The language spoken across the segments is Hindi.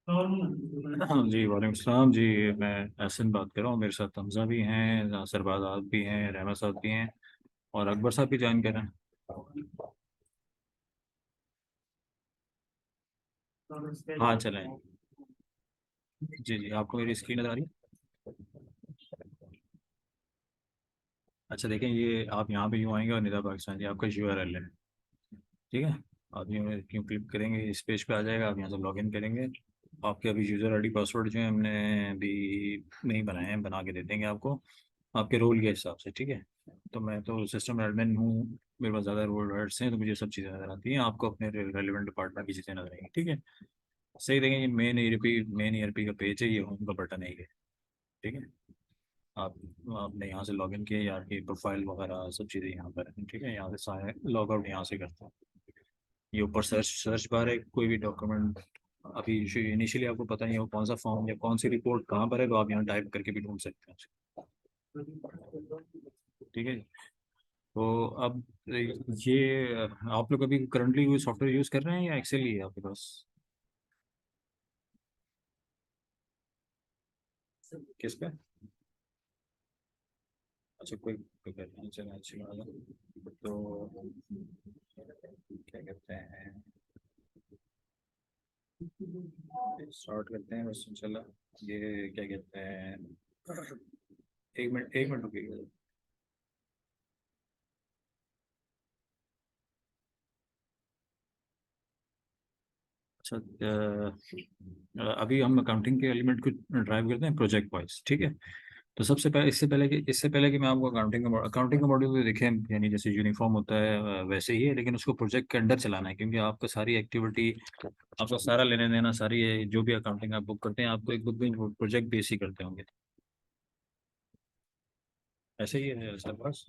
हाँ जी, वालेकुम सलाम जी। मैं एहसन बात कर रहा हूँ। मेरे साथ हमजा भी हैं, सरबाज आप भी हैं, रहमा साहब भी हैं और अकबर साहब भी ज्वाइन कर रहे हैं। हाँ चलें। जी जी, आपको मेरी स्क्रीन नज़र आ रही है? अच्छा देखें, ये आप यहाँ पे यूँ आएंगे और निदा पाकिस्तान, ये आपका URL है। ठीक है। आप यूँ क्यों क्लिक करेंगे, इस पेज पे आ जाएगा। आप यहाँ से लॉग इन करेंगे। आपके अभी यूज़र ID पासवर्ड जो है हमने अभी नहीं बनाए हैं, बना के दे देंगे आपको आपके रोल के हिसाब से। ठीक है। तो मैं तो सिस्टम एडमिन हूँ, मेरे पास ज़्यादा रोल राइट्स हैं, तो मुझे सब चीज़ें नज़र आती हैं, आपको अपने रेलिवेंट डिपार्टमेंट की चीज़ें नजर आएंगी। ठीक है। सही देखें, ये मेन ERP का पेज है, ये होम का बटन है ये। ठीक है। आप आपने यहाँ से लॉगिन किया, यार की प्रोफाइल वगैरह सब चीज़ें यहाँ पर हैं। ठीक है। यहाँ से सारे लॉग आउट यहाँ से करते हैं। ये ऊपर सर्च सर्च बार है, कोई भी डॉक्यूमेंट अभी इनिशियली आपको पता नहीं है वो कौन सा फॉर्म या कौन सी रिपोर्ट कहाँ पर है, तो आप यहाँ टाइप करके भी ढूंढ सकते हैं उसको। ठीक है। तो अब ये आप लोग अभी करंटली कोई सॉफ्टवेयर यूज़ कर रहे हैं या एक्सेल ही है आपके पास? किस पे? अच्छा, कोई कोई कर रहे हैं, चलो अच्छी बात है। तो क्या कहते हैं, स्टार्ट करते हैं बस चला। ये क्या कहते हैं, एक मिनट रुकिएगा। अच्छा अभी हम अकाउंटिंग के एलिमेंट को ड्राइव करते हैं प्रोजेक्ट वाइज। ठीक है। तो सबसे पहले, इससे पहले कि मैं आपको अकाउंटिंग का मॉड्यूल तो देखें, यानी जैसे यूनिफॉर्म होता है वैसे ही है, लेकिन उसको प्रोजेक्ट के अंडर चलाना है, क्योंकि आपका सारी एक्टिविटी, आपका सारा लेने देना, सारी जो भी अकाउंटिंग आप बुक करते हैं, आपको एक बुक में प्रोजेक्ट बेस ही करते होंगे। ऐसे ही है सर बस।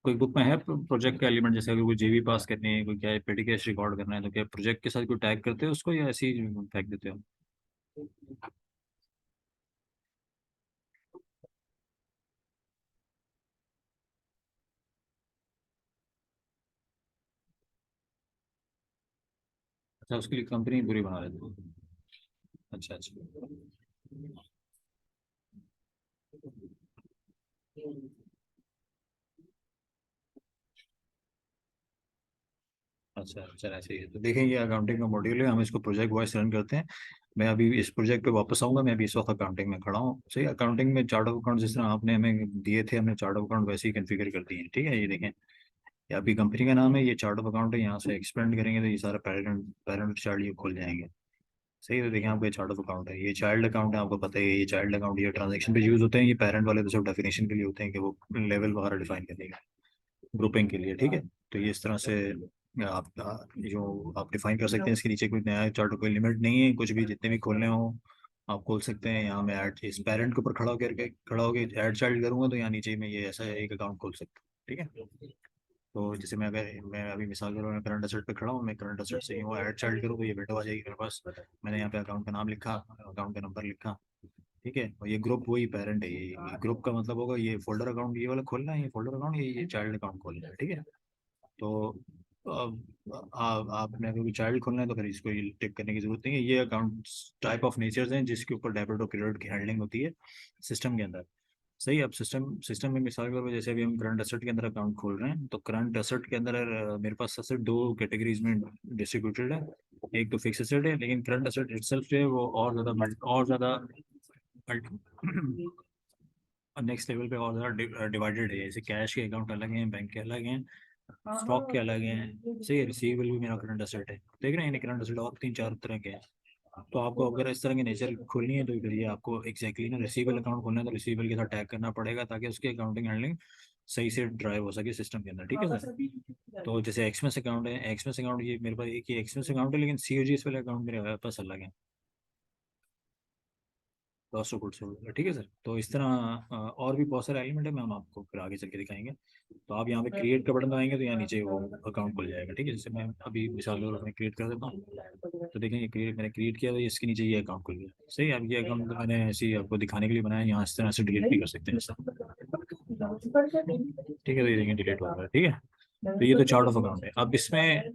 कोई बुक में है प्रोजेक्ट का एलिमेंट, जैसे अगर कोई JV पास करनी है, कोई क्या पेटी कैश रिकॉर्ड करना है, तो क्या प्रोजेक्ट के साथ कोई टैग करते हो उसको, या ऐसे ही फेंक देते हो? अच्छा, उसके लिए कंपनी पूरी बना लेते हो? अच्छा अच्छा। अच्छा चल, ऐसे ही है। तो देखेंगे, अकाउंटिंग का मॉड्यूल है, हम इसको प्रोजेक्ट वाइज रन करते हैं। मैं अभी इस प्रोजेक्ट पे वापस आऊंगा। मैं अभी इस वक्त अकाउंटिंग में खड़ा हूँ। सही, अकाउंटिंग में चार्ट ऑफ अकाउंट जिस तरह आपने हमें दिए थे, हमने चार्ट ऑफ अकाउंट वैसे ही कॉन्फ़िगर कर दिए हैं। ठीक है। ये देखें, ये अभी कंपनी का नाम है, ये चार्ट ऑफ अकाउंट है। यहाँ से एक्सपेंड करेंगे तो ये सारा पैरेंट पैरेंट चार्ट ये खुल जाएंगे। सही है। तो देखें, आपका ये चार्ट ऑफ अकाउंट है, ये चाइल्ड अकाउंट है, आपको पता है ये चाइल्ड अकाउंट ये ट्रांजेक्शन पे यूज होते हैं। ये पेरेंट वाले तो सिर्फ डेफिनेशन के लिए होते हैं, कि वो लेवल वगैरह डिफाइन करने के, ग्रुपिंग के लिए। ठीक है। तो ये इस तरह से आप जो आप डिफाइन कर सकते हैं। इसके नीचे कोई नया चार्ट, कोई लिमिट नहीं है, कुछ भी जितने भी खोलने हो आप खोल सकते हैं। यहाँ मैं ऐड इस पेरेंट के ऊपर खड़ा होकर ऐड चाइल्ड करूंगा, तो यहाँ नीचे में ये ऐसा एक अकाउंट खोल सकता हूँ। ठीक है। तो जैसे मैं अभी मिसाल के तौर पर करंट असेट पे खड़ा हूँ, मैं करंट असेट से ही वो ऐड चार्ट करूँ, तो ये विंडो आ जाएगी मेरे पास। मैंने यहाँ पे अकाउंट का नाम लिखा, अकाउंट का नंबर लिखा। ठीक है। और ये ग्रुप वही पेरेंट है, ये ग्रुप का मतलब होगा ये फोल्डर अकाउंट ये वाला खोलना है, ये फोल्डर अकाउंट, ये चाइल्ड अकाउंट खोलना है। ठीक है। तो आपने अगर चाइल्ड खोलना है तो फिर इसको ये टिक करने की जरूरत नहीं है। ये अकाउंट टाइप ऑफ नेचर्स हैं जिसके ऊपर डेबिट और क्रेडिट की हैंडलिंग होती है सिस्टम के अंदर। सही। अब सिस्टम में मिसाल के तौर पर जैसे अभी हम करंट असेट के अंदर अकाउंट खोल रहे हैं, तो करंट असेट के अंदर मेरे पास असेट दो कैटेगरीज में डिस्ट्रीब्यूटेड है। एक तो फिक्स असेट है, लेकिन करंट असेट इटसेल्फ जो है वो और ज़्यादा नेक्स्ट लेवल पे और ज़्यादा डिवाइडेड है। जैसे कैश के अकाउंट अलग हैं, बैंक के अलग हैं, स्टॉक के अलग हैं। सही है। रिसीवेबल भी मेरा करंट असेट है। देख रहे हैं करंट असेट और तीन चार तरह के हैं। तो आपको अगर इस तरह की नेचर खोलनी है, तो फिर ये आपको एग्जैक्टली ना रिसीवेबल अकाउंट खोलना है, तो रिसीवेबल के साथ टैग करना पड़ेगा, ताकि उसकी अकाउंटिंग हैंडलिंग सही से ड्राइव हो सके सिस्टम के अंदर। ठीक है सर। तो जैसे एक्सपेंस अकाउंट है, एक्सपेंस अकाउंट ये मेरे पास एक ही एक्सपेंस अकाउंट है, लेकिन COGS वाले अकाउंट मेरे पास अलग है, लॉस ऑफ गुड्स सोल्ड। ठीक है सर। तो इस तरह और भी बहुत सारे एलिमेंट है, मैं हम आपको फिर आगे चल के दिखाएंगे। तो आप यहाँ पे क्रिएट का बटन दबाएंगे, तो यहाँ नीचे वो अकाउंट खुल जाएगा। ठीक है। जैसे मैं अभी मिसाल के तौर पर क्रिएट कर देता हूँ, तो देखें ये क्रिएट मैंने क्रिएट किया, तो इसके नीचे ये अकाउंट खुल गया। सही है। अब ये अकाउंट तो मैंने ऐसे ही आपको दिखाने के लिए बनाया, यहाँ इस तरह से डिलीट भी कर सकते हैं सर। ठीक है। तो ये देखें डिलीट हो रहा है। ठीक है। तो ये तो चार्ट ऑफ अकाउंट है। अब इसमें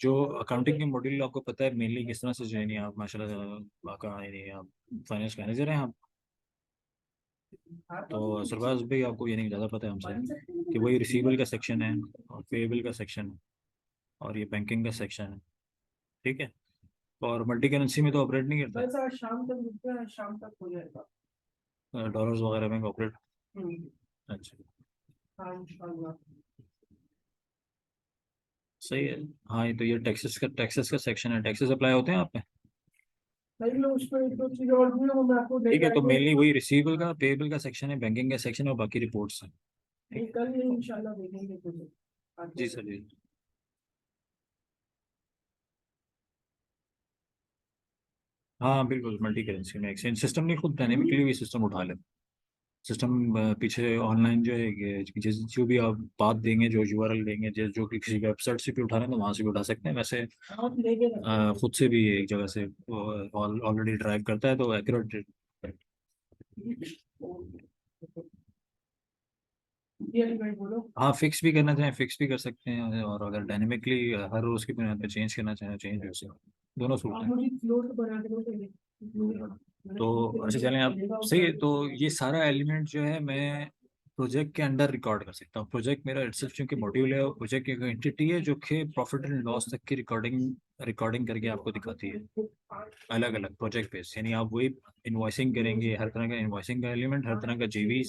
जो अकाउंटिंग के मॉड्यूल आपको पता है मेनली किस तरह से जो है नहीं, आप माशाल्लाह का यानी आप फाइनेंस मैनेजर हैं आप, तो सरफराज भाई आपको ये नहीं ज़्यादा पता है हमसे कि वही रिसीवेबल का सेक्शन है और पेएबल का सेक्शन है और ये बैंकिंग का सेक्शन है, ठीक है। और मल्टी करेंसी में तो ऑपरेट नहीं करता बस आज शाम तक रुकते हैं, शाम तक हो जाएगा। डॉलर्स वगैरह में ऑपरेट। हम्म, अच्छा, हाँ इंशाल्लाह। सही है। हाँ, ये तो ये टैक्सेस का सेक्शन है, टैक्सेस अप्लाई होते हैं आप पे। भाई लो उसमें एक दो चीज और भी है, वो मैं आपको दे ठीक है, तो जाएंगे। मेनली वही रिसीवेबल का पेएबल का सेक्शन है, बैंकिंग का सेक्शन है और बाकी रिपोर्ट्स हैं। नहीं, ठीक कल ये है। इंशाल्लाह देखेंगे तुझे। जी सर जी। हाँ बिल्कुल, मल्टी करेंसी में एक्सचेंज सिस्टम नहीं, खुद डायनेमिकली भी सिस्टम उठा ले। सिस्टम पीछे ऑनलाइन जो है जो भी आप बात देंगे, जो यूआरएल देंगे, जो कि किसी वेबसाइट से भी उठा रहे हैं तो वहाँ से भी उठा सकते हैं। वैसे आप लेके रखो। खुद से भी एक जगह से ऑलरेडी ड्राइव करता है तो एक्यूरेट। ये भाई बोलो। हाँ, फिक्स भी करना चाहें फिक्स भी कर सकते हैं, और अगर डायनेमिकली हर रोज की बुनियाद पर चेंज करना चाहें चेंज हो सकते हैं, दोनों सूट आप हैं। मुझे फ्लोट बना के दो पहले। तो अच्छा चलें आप, सही है। तो ये सारा एलिमेंट जो है मैं प्रोजेक्ट के अंडर रिकॉर्ड कर सकता हूँ। प्रोजेक्ट मेरा इटसेल्फ चूंकि मॉड्यूल है, प्रोजेक्ट की एंटिटी है जो कि प्रॉफिट एंड लॉस तक की रिकॉर्डिंग रिकॉर्डिंग करके आपको दिखाती है अलग अलग प्रोजेक्ट बेस। यानी आप वही इन्वॉइसिंग करेंगे, हर तरह का इन्वॉइसिंग का एलिमेंट, हर तरह का जेवी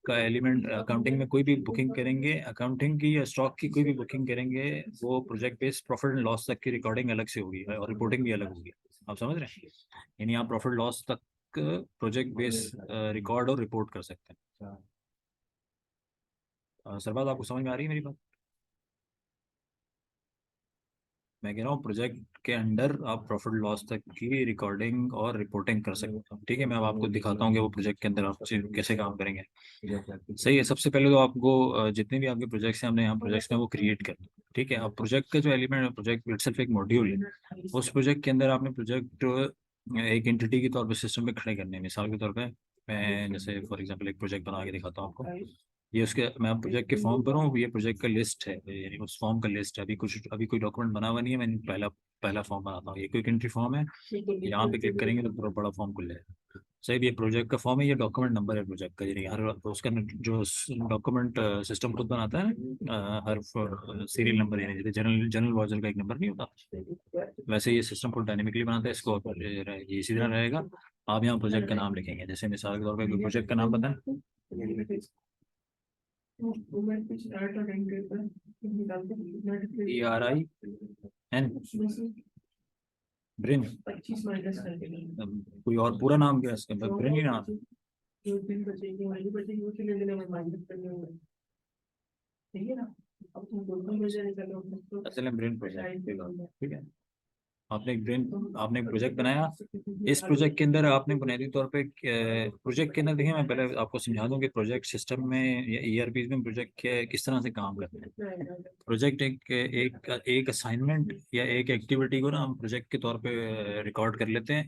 का एलिमेंट, अकाउंटिंग में कोई भी बुकिंग करेंगे, अकाउंटिंग की या स्टॉक की कोई भी बुकिंग करेंगे, वो project based profit and loss तक की रिकॉर्डिंग अलग से होगी और रिपोर्टिंग भी अलग होगी। आप समझ रहे हैं? यानी आप प्रॉफिट लॉस तक प्रोजेक्ट बेस रिकॉर्ड और रिपोर्ट कर सकते हैं। सर बात आपको समझ में आ रही है मेरी बात? मैं कह रहा हूँ प्रोजेक्ट के अंडर आप प्रॉफिट लॉस तक की रिकॉर्डिंग और रिपोर्टिंग कर सकते हो। ठीक है, मैं अब आपको दिखाता हूँ कि वो प्रोजेक्ट के अंदर आप कैसे काम करेंगे। सही है। सबसे पहले तो आपको जितने भी आपके प्रोजेक्ट्स हैं हमने यहाँ प्रोजेक्ट्स में वो क्रिएट कर। ठीक है, अब प्रोजेक्ट का जो एलिमेंट है, प्रोजेक्ट इटसेल्फ एक मॉड्यूल है। उस प्रोजेक्ट के अंदर आपने प्रोजेक्ट एक एंटिटी के तौर पे सिस्टम पे खड़े करने हैं। मिसाल के तौर पे मैं जैसे फॉर एग्जांपल एक प्रोजेक्ट बना के दिखाता हूँ आपको। ये उसके मैं प्रोजेक्ट के फॉर्म पर हूँ, ये प्रोजेक्ट का लिस्ट है, यानी उस फॉर्म का लिस्ट है। अभी कोई डॉक्यूमेंट बना हुआ नहीं है, मैंने पहला पहला फॉर्म बनाता हूँ। ये क्विक एंट्री फॉर्म है, यहाँ पे क्लिक करेंगे तो पूरा बड़ा फॉर्म खुल जाएगा। सही भी, ये प्रोजेक्ट का फॉर्म है, ये डॉक्यूमेंट नंबर है प्रोजेक्ट का। यानी हर उसका जो डॉक्यूमेंट सिस्टम खुद बनाता है हर सीरियल नंबर, यानी जैसे जनरल जनरल वाउचर का एक नंबर नहीं होता, वैसे ये सिस्टम खुद डायनेमिकली बनाता है इसको। ये इसी तरह रहेगा। आप यहाँ प्रोजेक्ट का नाम लिखेंगे, जैसे मिसाल के तौर पर प्रोजेक्ट का नाम पता है, ERIN, ब्रिन। 25 - कोई और पूरा नाम क्या है इसका? ब्रिन ही नाम है। जो दिन बचेगी वही बचेगी, उसी ले लेने में माइनस करने होंगे। ठीक है ना? अब तुम दोनों में से निकलो। असल में ब्रेन प्रोजेक्ट, ठीक है। आपने एक प्रोजेक्ट बनाया। इस प्रोजेक्ट के अंदर आपने बुनियादी तौर पे प्रोजेक्ट के अंदर देखिए, मैं पहले आपको समझा दूं कि प्रोजेक्ट सिस्टम में या ईआरपी में प्रोजेक्ट किस तरह से काम करते हैं। प्रोजेक्ट एक एक एक असाइनमेंट या एक एक्टिविटी को ना हम प्रोजेक्ट के तौर पे रिकॉर्ड कर लेते हैं।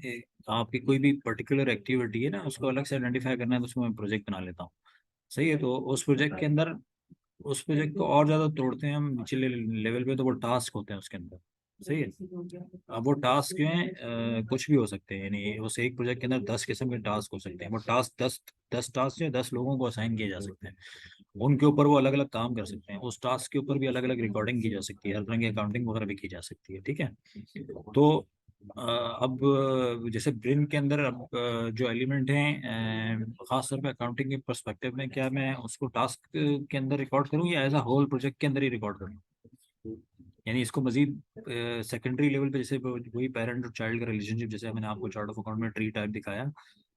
आपकी कोई भी पर्टिकुलर एक्टिविटी है ना, उसको अलग से आइडेंटिफाई करना है तो उसको मैं प्रोजेक्ट बना लेता हूँ। सही है। तो उस प्रोजेक्ट को और ज्यादा तोड़ते हैं हम निचले लेवल पे, तो वो टास्क होते हैं उसके अंदर। सही है। अब वो टास्क जो है कुछ भी हो सकते हैं, यानी उस एक प्रोजेक्ट के अंदर 10 किस्म के टास्क हो सकते हैं। वो टास्क 10 टास्क जो है 10 लोगों को असाइन किए जा सकते हैं। उनके ऊपर वो अलग अलग काम कर सकते हैं। उस टास्क के ऊपर भी अलग अलग रिकॉर्डिंग की जा सकती है, हर तरह की अकाउंटिंग वगैरह भी की जा सकती है। ठीक है। तो अब जैसे ब्रेन के अंदर अब जो एलिमेंट हैं खास तौर पे अकाउंटिंग के पर्सपेक्टिव में, क्या मैं उसको टास्क के अंदर रिकॉर्ड करूं या एज अ होल प्रोजेक्ट के अंदर ही रिकॉर्ड करूं? यानी इसको मजीद सेकेंडरी लेवल पे, जैसे वही पेरेंट और चाइल्ड का रिलेशनशिप, जैसे मैंने आपको चार्ट ऑफ अकाउंट में ट्री टाइप दिखाया,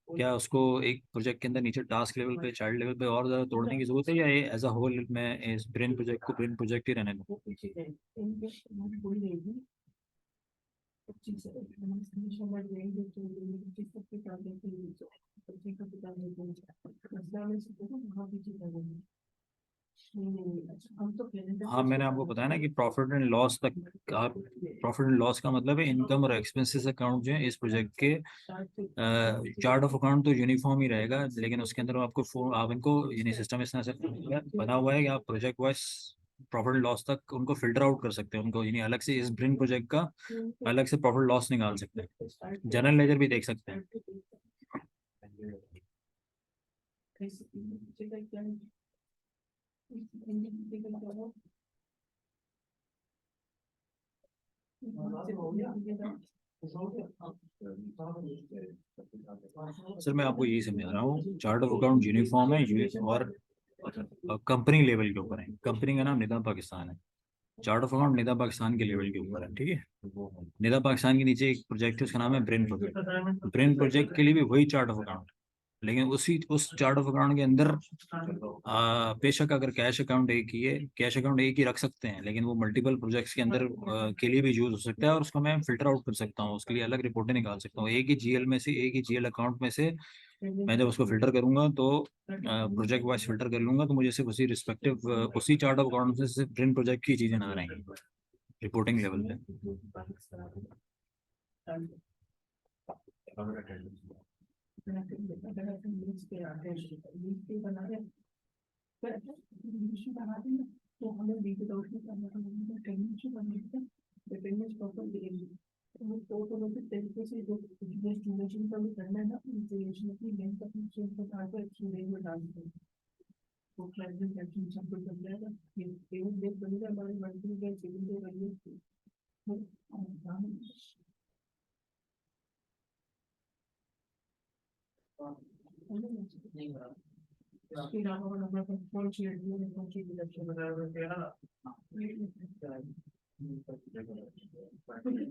क्या उसको एक प्रोजेक्ट के अंदर नीचे टास्क लेवल पे, चाइल्ड लेवल पे और ज्यादा तोड़ने की जरूरत है, या ये एज अ होल मैं इस ब्रेन प्रोजेक्ट को ब्रेन प्रोजेक्ट ही रहने दूं? हाँ, मैंने आपको बताया ना कि प्रॉफिट एंड लॉस तक आप, प्रॉफिट एंड लॉस का मतलब है इनकम और एक्सपेंसेस अकाउंट जो है इस प्रोजेक्ट के। चार्ट ऑफ अकाउंट तो यूनिफॉर्म ही रहेगा, लेकिन उसके अंदर आपको आप इनको यानी सिस्टम इस तरह से बना हुआ है कि आप प्रोजेक्ट वाइज प्रॉफिट लॉस तक उनको फिल्टर आउट कर सकते हैं, उनको यानी अलग से इस ब्रिन प्रोजेक्ट का अलग से प्रॉफिट लॉस निकाल सकते हैं, जनरल लेजर भी देख सकते हैं। सर मैं आपको यही समझा रहा हूँ, चार्ट ऑफ अकाउंट यूनिफॉर्म है और कंपनी लेवल के ऊपर है, कंपनी का नाम निदा पाकिस्तान है, chart of account Nida Pakistan के लेवल के ऊपर है, ठीक है। निदा पाकिस्तान के नीचे एक प्रोजेक्ट है, उसका नाम है ब्रेन प्रोजेक्ट, ब्रेन प्रोजेक्ट के लिए भी वही चार्ट ऑफ अकाउंट, लेकिन उस चार्ट ऑफ अकाउंट के अंदर बेशक अगर कैश अकाउंट एक ही है, कैश अकाउंट एक ही रख सकते हैं, लेकिन वो मल्टीपल प्रोजेक्ट्स के अंदर के लिए भी यूज हो सकता है, और उसको मैं फिल्टर आउट कर सकता हूँ, उसके लिए अलग रिपोर्टें निकाल सकता हूँ, एक ही जीएल में से, एक ही जीएल अकाउंट में से मैं जब उसको फिल्टर करूंगा तो प्रोजेक्ट वाइज फिल्टर कर लूंगा, तो मुझे सिर्फ उसी रिस्पेक्टिव उसी चार्ट ऑफ अकाउंट से सिर्फ प्रिंट प्रोजेक्ट की चीजें ना रहेंगी रिपोर्टिंग लेवल पे। तो हमें बीच रोशनी करना था, टेंशन बनने का डिपेंडेंस प्रॉपर देंगे, तो ऑटोमेटिक तरीके से जो एस्टिमेशन का भी करना है ना, इंफॉर्मेशन की लेंथ अपनी चेंज बता के अच्छी रेंज में डाल दें, तो क्लाइंट टेंशन सब कुछ बन जाएगा, ये पेमेंट डेट बनेगा हमारे मंथली का पेमेंट डेट बनेगी। फिर आप अपना कौन सी कौन सी डिडक्शन बता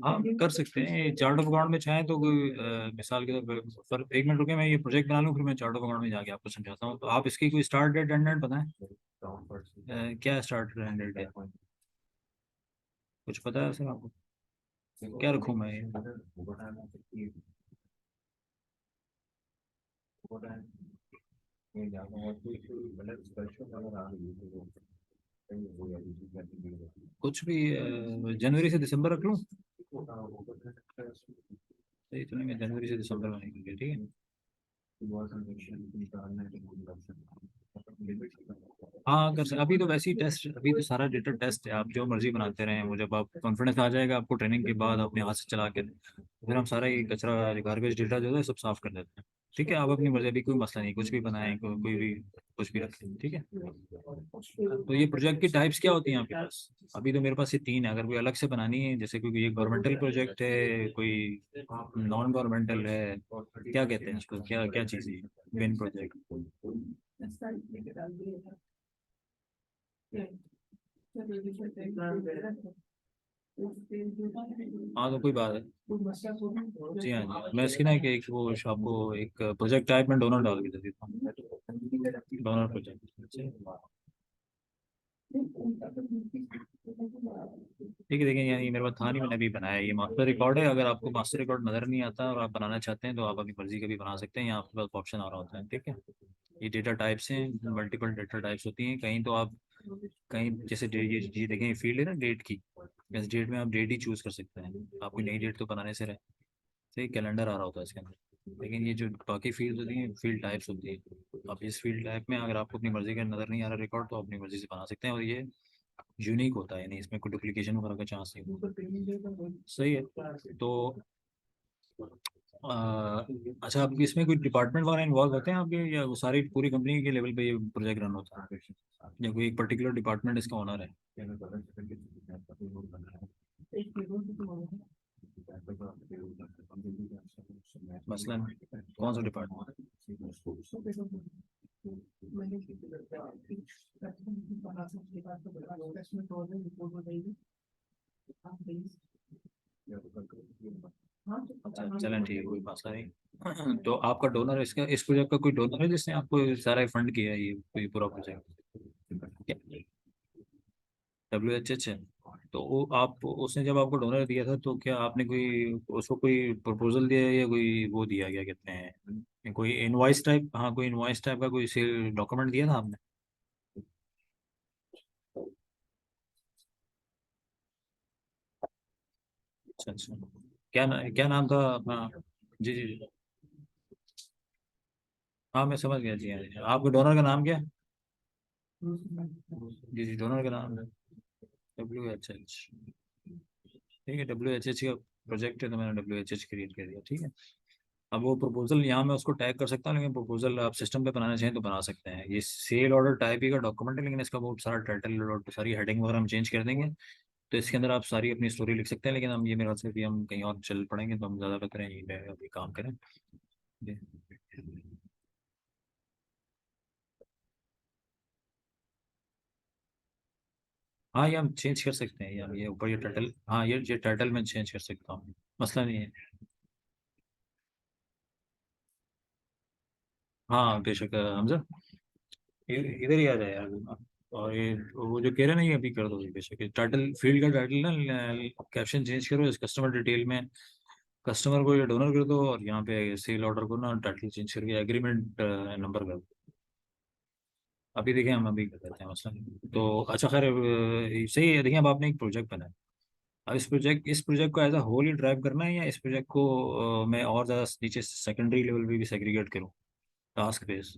हाँ कर सकते हैं, चार्ट ऑफ अकाउंट में चाहें तो कोई मिसाल के तौर पर एक मिनट रुके, मैं ये प्रोजेक्ट बना लूँ, फिर मैं चार्ट ऑफ अकाउंट में जाके आपको समझाता हूँ। तो आप इसकी कोई स्टार्ट डेट एंड डेट बताएं, क्या स्टार्ट एंड डेट है, कुछ पता है सर आपको, क्या रखूँ मैं ये? कुछ भी जनवरी से दिसंबर रख लूँ, सही तो नहीं, मैं जनवरी से दिसंबर में निकल गया, ठीक है। हाँ कर सकते, अभी तो वैसे ही टेस्ट, अभी तो सारा डेटा टेस्ट है, आप जो मर्जी बनाते रहें, वो जब आप कॉन्फिडेंस आ जाएगा आपको ट्रेनिंग के बाद अपने हाथ से चला के, फिर हम सारा ये कचरा गार्बेज डेटा जो है सब साफ कर देते हैं, ठीक है। आप अपनी मर्जी, अभी कोई मसला नहीं, कुछ भी बनाएं, कोई भी कुछ भी रखें, ठीक है। तो ये प्रोजेक्ट की टाइप्स क्या होती हैं आपके पास? अभी तो मेरे पास ये तीन है, अगर कोई अलग से बनानी है, जैसे कोई ये गवर्नमेंटल प्रोजेक्ट है, कोई नॉन गवर्नमेंटल है, क्या कहते हैं इसको, क्या क्या चीज़ है मेन प्रोजेक्ट? हाँ तो कोई बात है, जी हाँ जी, मैं इसकी ना एक वो आपको एक प्रोजेक्ट टाइप में डोनर डाल के दे देता हूँ, डोनर प्रोजेक्ट, ठीक है। देखें यहाँ ये मेरे पास था नहीं, मैंने अभी बनाया है, ये मास्टर रिकॉर्ड है, अगर आपको मास्टर रिकॉर्ड नज़र नहीं आता और आप बनाना चाहते हैं तो आप अपनी मर्जी का भी बना सकते हैं, यहाँ आपके पास ऑप्शन आ रहा होता है, ठीक है। ये डेटा टाइप्स हैं, मल्टीपल डेटा टाइप्स होती हैं, कहीं तो आप कहीं जैसे ये देखें, ये फील्ड है ना डेट की, इस डेट में आप डेट ही चूज़ कर सकते हैं, आप कोई नई डेट तो बनाने से रहे, सही कैलेंडर आ रहा होता है इसके अंदर, लेकिन ये जो बाकी फील्ड होती हैं फील्ड टाइप्स होती है, अब इस फील्ड टाइप में अगर आपको अपनी मर्जी का नज़र नहीं आ रहा रिकॉर्ड, तो अपनी मर्जी से बना सकते हैं, और ये यूनिक होता है, नहीं इसमें कोई डुप्लीकेशन वगैरह का चांस नहीं होता। सही है। तो अच्छा, आप इसमें कोई डिपार्टमेंट वगैरह इन्वॉल्व होते हैं आपके, या वो सारी पूरी कंपनी के लेवल पे ये प्रोजेक्ट रन होता है, या कोई एक पर्टिकुलर डिपार्टमेंट इसका ओनर है? मसलन कौन सा डिपार्टमेंट? अच्छा चलें ठीक है, कोई मसला नहीं। तो आपका डोनर, इसका इस प्रोजेक्ट का कोई डोनर है जिसने आपको सारा फंड किया है ये कोई पूरा प्रोजेक्ट? WHH है। तो वो आप उसने जब आपको डोनर दिया था तो क्या आपने कोई उसको कोई प्रपोजल दिया है, या कोई वो दिया, क्या कहते हैं, कोई इनवॉइस टाइप, हाँ कोई इनवॉइस टाइप का कोई सेल डॉक्यूमेंट दिया था आपने? अच्छा अच्छा, क्या नाम था अपना? जी जी जी, हाँ मैं समझ गया, जी हाँ जी। आपके डोनर का नाम क्या है? जी जी, डोनर का नाम है WHH। ठीक है, WHH का प्रोजेक्ट है तो मैंने WHH क्रिएट कर दिया। ठीक है, अब वो प्रपोजल यहाँ मैं उसको टैग कर सकता हूँ, लेकिन प्रपोजल आप सिस्टम पे बनाना चाहें तो बना सकते हैं। ये सेल ऑर्डर टाइप ही का डॉक्यूमेंट है, लेकिन इसका बहुत सारा टाइटल और सारी हेडिंग वगैरह हम चेंज कर देंगे। तो इसके अंदर आप सारी अपनी स्टोरी लिख सकते हैं, लेकिन हम ये मेरे ख्याल से भी हम कहीं और चल पड़ेंगे तो हम ज़्यादा बेहतर है यहीं पे अभी काम करें। जी। हाँ, ये हम चेंज कर सकते हैं, ये हम ये ऊपर ये टाइटल, हाँ ये टाइटल मैं चेंज कर सकता हूँ, मसला नहीं है। हाँ बेशक हमजा, इधर ही आ जाए यार। और ये वो जो कह रहे हैं ना, ये अभी कर दो ये बेशक, टाइटल फील्ड का टाइटल ना कैप्शन चेंज करो, इस कस्टमर डिटेल में कस्टमर को ये डोनर कर दो, और यहाँ पे सेल ऑर्डर को ना टाइटल चेंज करके एग्रीमेंट नंबर कर दो। अभी देखिए, हम अभी कर देते हैं, मसला नहीं। तो अच्छा खैर, सही है। देखिए, अब आपने एक प्रोजेक्ट बनाया, अब इस प्रोजेक्ट को एज अ होल ही ड्राइव करना है, या इस प्रोजेक्ट को मैं और ज़्यादा नीचे सेकेंडरी लेवल पे भी सेग्रीगेट करूँ, टास्क बेस।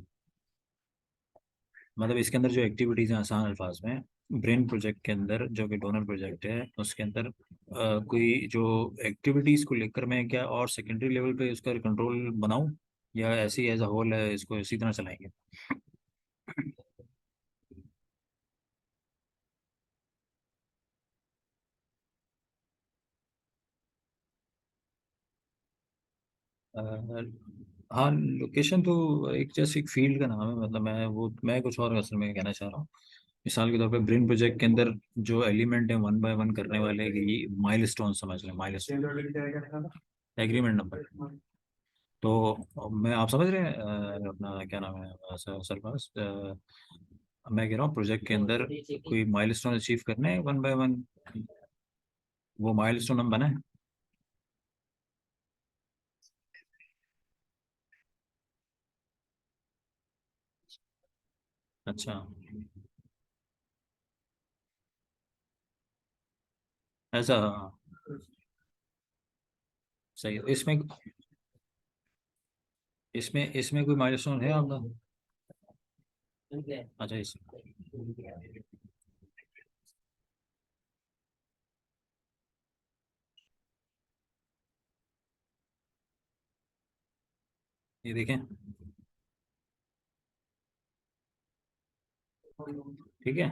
मतलब इसके अंदर जो एक्टिविटीज़ हैं, आसान अल्फाज में, ब्रेन प्रोजेक्ट के अंदर जो कि डोनर प्रोजेक्ट है उसके अंदर कोई जो एक्टिविटीज़ को लेकर मैं क्या और सेकेंडरी लेवल पे उसका कंट्रोल बनाऊं, या ऐसे ही एज अ होल है इसको इसी तरह चलाएंगे। अ, हाँ, लोकेशन तो एक जैसे एक फील्ड का नाम है, मतलब मैं कुछ और असल में कहना चाह रहा हूँ। मिसाल के तौर पे ब्रेन प्रोजेक्ट के अंदर जो एलिमेंट है वन बाय वन करने वाले ये माइलस्टोन समझ लें, माइलस्टोन एग्रीमेंट नंबर। तो मैं आप समझ रहे हैं अपना क्या नाम है सरपास, मैं कह रहा हूँ प्रोजेक्ट के अंदर कोई माइलस्टोन अचीव करने हैं वन बाय वन, वो माइलस्टोन हम बनाए। अच्छा, ऐसा, सही है। इसमें इसमें इसमें कोई माइलस्टोन है आपका? अच्छा, इस ये देखें। ठीक है,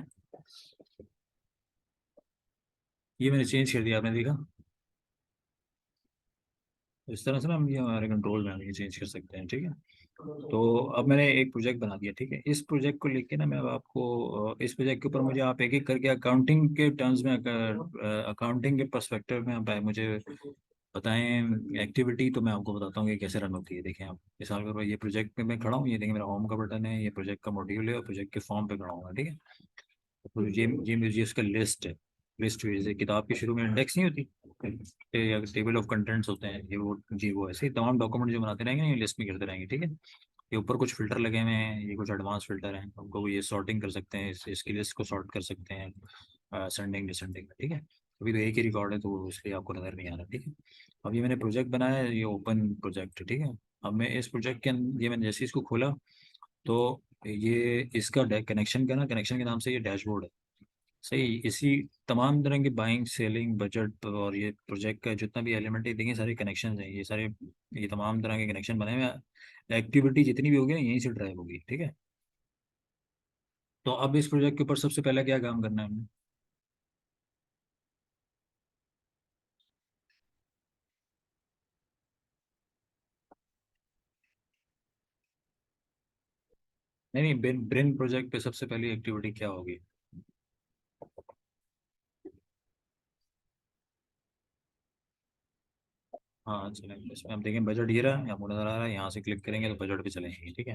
ये मैंने चेंज कर दिया, आपने देखा। तो इस तरह से ना हम ये हमारे कंट्रोल में हम ये चेंज कर सकते हैं। ठीक है, तो अब मैंने एक प्रोजेक्ट बना दिया। ठीक है, इस प्रोजेक्ट को लेके ना मैं अब आपको इस प्रोजेक्ट के ऊपर मुझे आप एक एक करके अकाउंटिंग के टर्म्स में, अकाउंटिंग के पर्सपेक्टिव में आप मुझे बताएं एक्टिविटी, तो मैं आपको बताता हूँ कि कैसे रन होती है। देखें आप, मिसाल के तौर पर ये प्रोजेक्ट पे मैं खड़ा हूँ, ये देखिए मेरा होम का बटन है, ये प्रोजेक्ट का मॉड्यूल है और प्रोजेक्ट के फॉर्म पे खड़ा हूँ। ठीक है, तो ये मुझे इसका लिस्ट है। लिस्ट जैसे किताब के शुरू में इंडेक्स नहीं होती, या टेबल ऑफ कंटेंट्स होते हैं, ये वो जी वो ऐसे ही तमाम डॉक्यूमेंट जो बनाते रहेंगे ये लिस्ट में करते रहेंगे। ठीक है, ये ऊपर कुछ फिल्टर लगे हुए हैं, ये कुछ एडवांस फिल्टर हैं, हमको ये सॉर्टिंग कर सकते हैं, इसकी लिस्ट को सॉर्ट कर सकते हैं असेंडिंग डिसेंडिंग में। ठीक है, अभी तो एक ही रिकॉर्ड है तो इसलिए आपको नजर नहीं आ रहा। ठीक है, अब ये मैंने प्रोजेक्ट बनाया है, ये ओपन प्रोजेक्ट है। ठीक है, अब मैं इस प्रोजेक्ट के अंदर ये मैंने जैसे इसको खोला, तो ये इसका कनेक्शन का ना, कनेक्शन के नाम से ये डैशबोर्ड है। सही, इसी तमाम तरह की बाइंग सेलिंग बजट और ये प्रोजेक्ट का जितना भी एलिमेंट है, देखिए सारे कनेक्शन हैं, ये सारे ये तमाम तरह के कनेक्शन बने हुए हैं। एक्टिविटी जितनी भी होगी ना यहीं से ड्राइव होगी। ठीक है, तो अब इस प्रोजेक्ट के ऊपर सबसे पहला क्या काम करना है हमने? नहीं नहीं, ब्रेन ब्रेन प्रोजेक्ट पे सबसे पहली एक्टिविटी क्या होगी? हाँ चलेंगे, इसमें हम देखें बजट ये रहा, आपको नजर आ रहा है, यहाँ से क्लिक करेंगे तो बजट पे चलेंगे। ठीक है,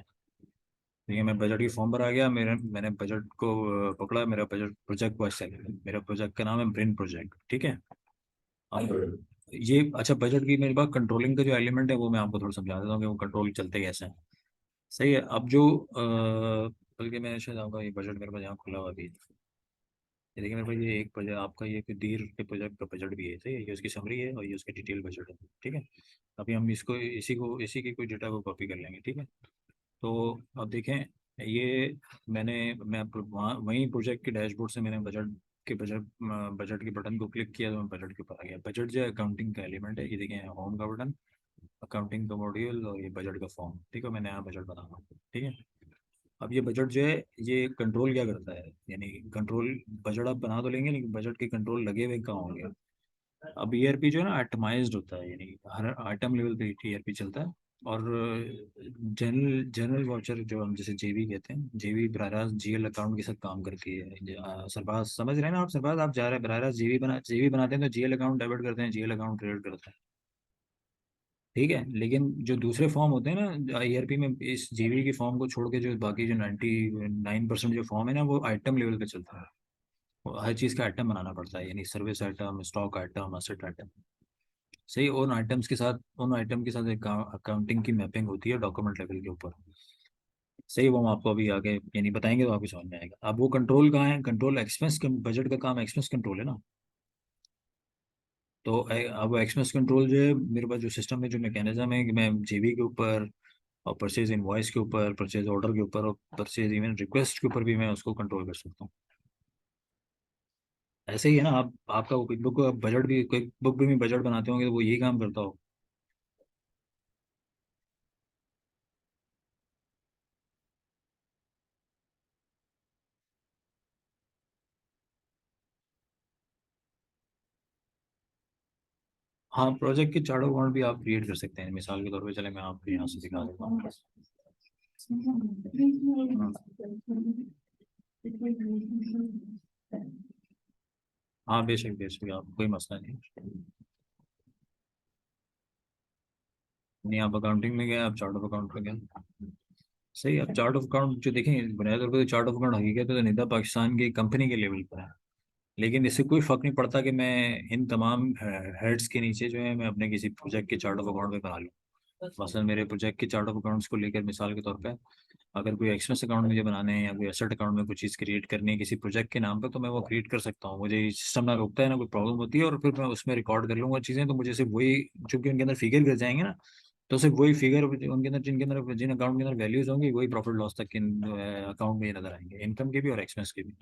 देखिए मैं बजट की फॉर्म पर आ गया, मैंने बजट को पकड़ा, मेरा बजट प्रोजेक्ट को ऐसे, मेरा प्रोजेक्ट का नाम है ब्रेन प्रोजेक्ट। ठीक है, अब ये अच्छा, बजट की मेरे पास कंट्रोलिंग का जो एलिमेंट है वो मैं आपको थोड़ा समझा देता हूँ कि वो कंट्रोल चलते कैसे हैं। सही है, अब जो बल्कि मैं शायद आपका ये बजट मेरे पास यहाँ खुला हुआ अभी, ये देखिए मेरे पास ये एक बजट आपका ये कोई दीर के प्रोजेक्ट का बजट भी है। सही है, ये उसकी समरी है और ये उसकी डिटेल बजट है। ठीक है, अभी हम इसी की कोई डेटा को कॉपी कर लेंगे। ठीक है, तो अब देखें, ये मैं वहाँ वहीं प्रोजेक्ट के डैशबोर्ड से मैंने बजट के बटन को क्लिक किया तो मैं बजट के ऊपर आ गया। बजट जो है अकाउंटिंग का एलिमेंट है, ये देखें, होम का बटन, अकाउंटिंग का मॉड्यूल, और ये बजट का फॉर्म। ठीक है, मैं नया बजट बना रहा हूँ। ठीक है, अब ये बजट जो है, ये कंट्रोल क्या करता है, यानी कंट्रोल, बजट आप बना तो लेंगे लेकिन बजट के कंट्रोल लगे हुए कहाँ होंगे। अब ईआरपी जो है ना आइटमाइज्ड होता है, यानी हर आइटम लेवल पे ईआरपी चलता है। और जनरल जनरल वाउचर जो हम जैसे जेवी कहते हैं, जेवी बराह रास्त जीएल अकाउंट के साथ काम करती है। सरफराज समझ रहे हैं ना आप, सरफराज आप जा रहे हैं बराह रास्त जेवी बनाते हैं तो जीएल अकाउंट डेबिट करते हैं, जीएल अकाउंट क्रेडिट करते हैं। ठीक है, लेकिन जो दूसरे फॉर्म होते हैं ना ईआरपी में, इस जेवी की फॉर्म को छोड़ के जो बाकी जो 99% जो फॉर्म है ना, वो आइटम लेवल पे चलता है। वो हर चीज़ का आइटम बनाना पड़ता है, यानी service item, stock item, asset item. सही, उन आइटम के साथ एक अकाउंटिंग की मैपिंग होती है डॉक्यूमेंट लेवल के ऊपर। सही, वो हम आपको अभी आगे यानी बताएंगे तो आपको समझ में आएगा। अब वो कंट्रोल कहाँ है, कंट्रोल एक्सपेंस, बजट का काम एक्सपेंस कंट्रोल है ना। तो अब एक्सपेंस कंट्रोल जो है मेरे पास जो सिस्टम में जो मैकेनिज्म है कि मैं जेबी के ऊपर और परचेज इनवॉइस के ऊपर, परचेज ऑर्डर के ऊपर और परचेज इवन रिक्वेस्ट के ऊपर भी मैं उसको कंट्रोल कर सकता हूँ। ऐसे ही है ना, आप आपका वो क्विक बुक बजट भी, क्विक बुक भी बजट बनाते होंगे तो वो यही काम करता हो। हाँ, प्रोजेक्ट के चार्ट अकाउंट भी आप क्रिएट कर सकते हैं, मिसाल के तौर पे चले मैं आपको यहाँ से दिखा देता हूँ। हाँ, बेशक बेशक, आप कोई मसला नहीं। नहीं, आप अकाउंटिंग में गए, आप चार्ट ऑफ अकाउंट में गए। सही, आप चार्ट ऑफ अकाउंट जो देखें, बुनियादी तौर पर चार्ट ऑफ अकाउंट हकीकत है तो निदा पाकिस्तान की कंपनी के लेवल पर है। लेकिन इससे कोई फर्क नहीं पड़ता कि मैं इन तमाम हेड्स के नीचे जो है मैं अपने किसी प्रोजेक्ट के चार्ट ऑफ अकाउंट में बना लूँ। मसलन मेरे प्रोजेक्ट के चार्ट ऑफ अकाउंट्स को लेकर मिसाल के तौर पे अगर कोई एक्सपेंस अकाउंट मुझे बनाने हैं या कोई एसेट अकाउंट में कोई चीज़ क्रिएट करनी है किसी प्रोजेक्ट के नाम पे, तो मैं वो क्रिएट कर सकता हूँ। मुझे सिस्टम ना रोकता है ना कोई प्रॉब्लम होती है, और फिर मैं उसमें रिकॉर्ड कर लूँगा चीज़ें, तो मुझे सिर्फ वही, चूंकि उनके अंदर फिगर गिर जाएंगे ना, तो सिर्फ वही फिगर उनके अंदर, जिनके अंदर, जिन अकाउंट के अंदर वैल्यूज होंगी, वही प्रॉफिट लॉस तक के अकाउंट में ही नजर आएंगे, इनकम के भी और एक्सपेंस के भी।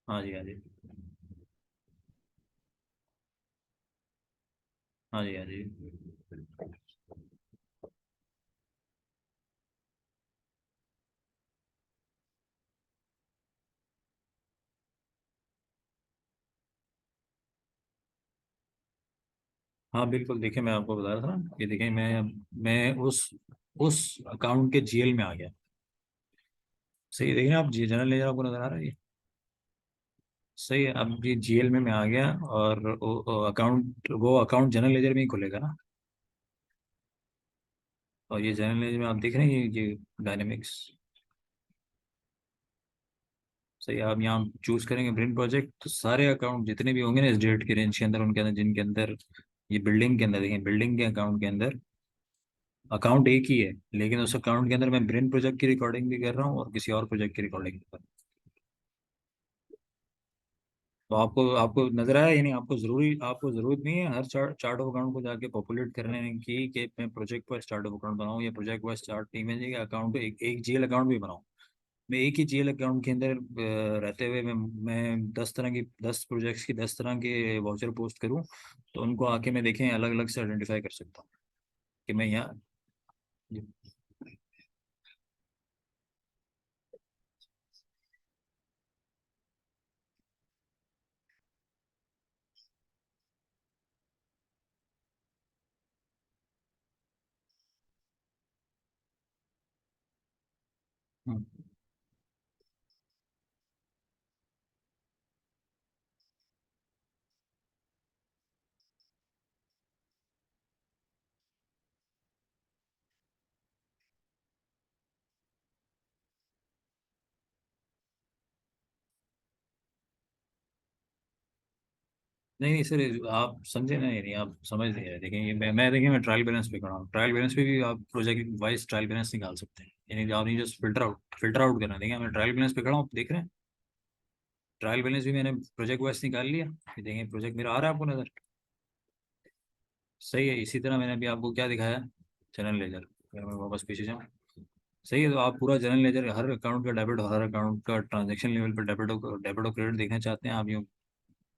हाँ जी, हाँ जी, हाँ जी, हाँ जी। हाँ बिल्कुल, देखिए मैं आपको बता रहा था ना, ये देखिए मैं उस अकाउंट के जीएल में आ गया। सही, देखिए आप जी जनरल लेजर आपको नजर आ रहा है ये। सही है, अब ये जीएल में मैं आ गया, और वो अकाउंट जनरल लेजर में ही खुलेगा ना। और ये जनरल लेजर में आप देख रहे हैं ये डायनेमिक्स। सही, आप यहाँ चूज करेंगे प्रिंट प्रोजेक्ट, तो सारे अकाउंट जितने भी होंगे ना इस डेट के रेंज के अंदर, उनके अंदर, जिनके अंदर ये बिल्डिंग के अंदर, देखिए बिल्डिंग के अकाउंट के अंदर अकाउंट एक ही है, लेकिन उस अकाउंट के अंदर मैं ब्रेन प्रोजेक्ट की रिकॉर्डिंग भी कर रहा हूँ और किसी और प्रोजेक्ट की रिकॉर्डिंग भी कर रहा हूँ। तो आपको आपको नजर आया, यानी आपको जरूरत नहीं है हर चार्ट ऑफ अकाउंट को जाके पॉपुलेट करने की कि मैं प्रोजेक्ट पर चार्ट ऑफ अकाउंट बनाऊँ या प्रोजेक्ट वाइज चार्ट टीम है अकाउंट, एक जीएल अकाउंट भी बनाऊँ। मैं एक ही जीएल अकाउंट के अंदर रहते हुए मैं 10 प्रोजेक्ट्स की 10 तरह के वाउचर पोस्ट करूँ, तो उनको आके मैं देखें अलग अलग से आइडेंटिफाई कर सकता हूँ कि मैं यहाँ। हम्म। नहीं नहीं सर, आप समझे ना, यानी आप समझ नहीं रहे। देखिए मैं देखिए मैं ट्रायल बैलेंस पे खड़ा हूँ, ट्रायल बैलेंस पे भी आप प्रोजेक्ट वाइज ट्रायल बैलेंस निकाल सकते हैं, यानी आप नहीं जस्ट फिल्टर आउट करना। देखिए मैं ट्रायल बैलेंस पे खड़ा हूँ, देख रहे हैं। ट्रायल बैलेंस भी मैंने प्रोजेक्ट वाइज निकाल लिया। ये देखें प्रोजेक्ट मेरा आ रहा है आपको नज़र। सही है। इसी तरह मैंने अभी आपको क्या दिखाया, जनरल लेजर। अगर मैं वापस पीछे जाऊँ, सही है। तो आप पूरा जनरल लेजर, हर अकाउंट का डेबिट और हर अकाउंट का ट्रांजैक्शन लेवल पर डेबिट और क्रेडिट देखना चाहते हैं आप, यूँ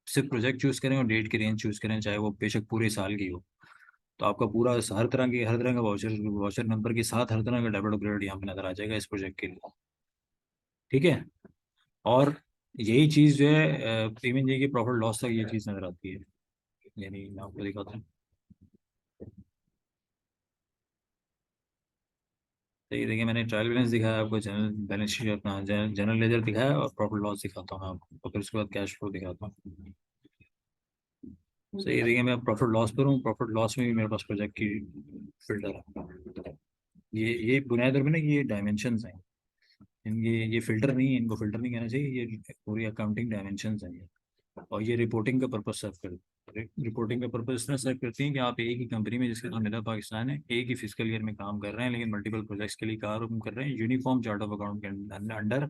सिर्फ प्रोजेक्ट चूज़ करें और डेट की रेंज चूज़ करें, चाहे वो बेशक पूरे साल की हो। तो आपका पूरा हर तरह का वाउचर वाउचर नंबर के साथ हर तरह का डेबिट और क्रेडिट यहाँ पे नजर आ जाएगा इस प्रोजेक्ट के लिए। ठीक है। और यही चीज़ जो है इवन जी की प्रॉफिट लॉस तक ये चीज़ नजर आती है। यानी मैं आपको दिखाता हूँ। तो ये देखिए मैंने ट्रायल बैलेंस दिखाया आपको, जनरल बैलेंस शीट अपना जनरल लेजर दिखाया, और प्रॉफिट लॉस दिखाता हूँ मैं आपको, और फिर उसके बाद कैश फ्लो दिखाता हूँ। सो ये देखिए मैं प्रॉफिट लॉस पर हूँ। प्रॉफिट लॉस में भी मेरे पास प्रोजेक्ट की फिल्टर है। ये बुनियादी तौर पे ना ये डायमेंशंस हैं इनके, ये फिल्टर नहीं है, इनको फिल्टर नहीं कहना चाहिए, ये पूरी अकाउंटिंग डायमेंशंस हैं ये। और ये रिपोर्टिंग का पर्पज सर्व कर रिपोर्टिंग का पर्पज इस तरह सर्व करती हैं कि आप एक ही कंपनी में, जिसका नाम निदा पाकिस्तान है, एक ही फिजिकल ईयर में काम कर रहे हैं, लेकिन मल्टीपल प्रोजेक्ट्स के लिए काम कर रहे हैं यूनिफॉर्म चार्ट ऑफ अकाउंट के under.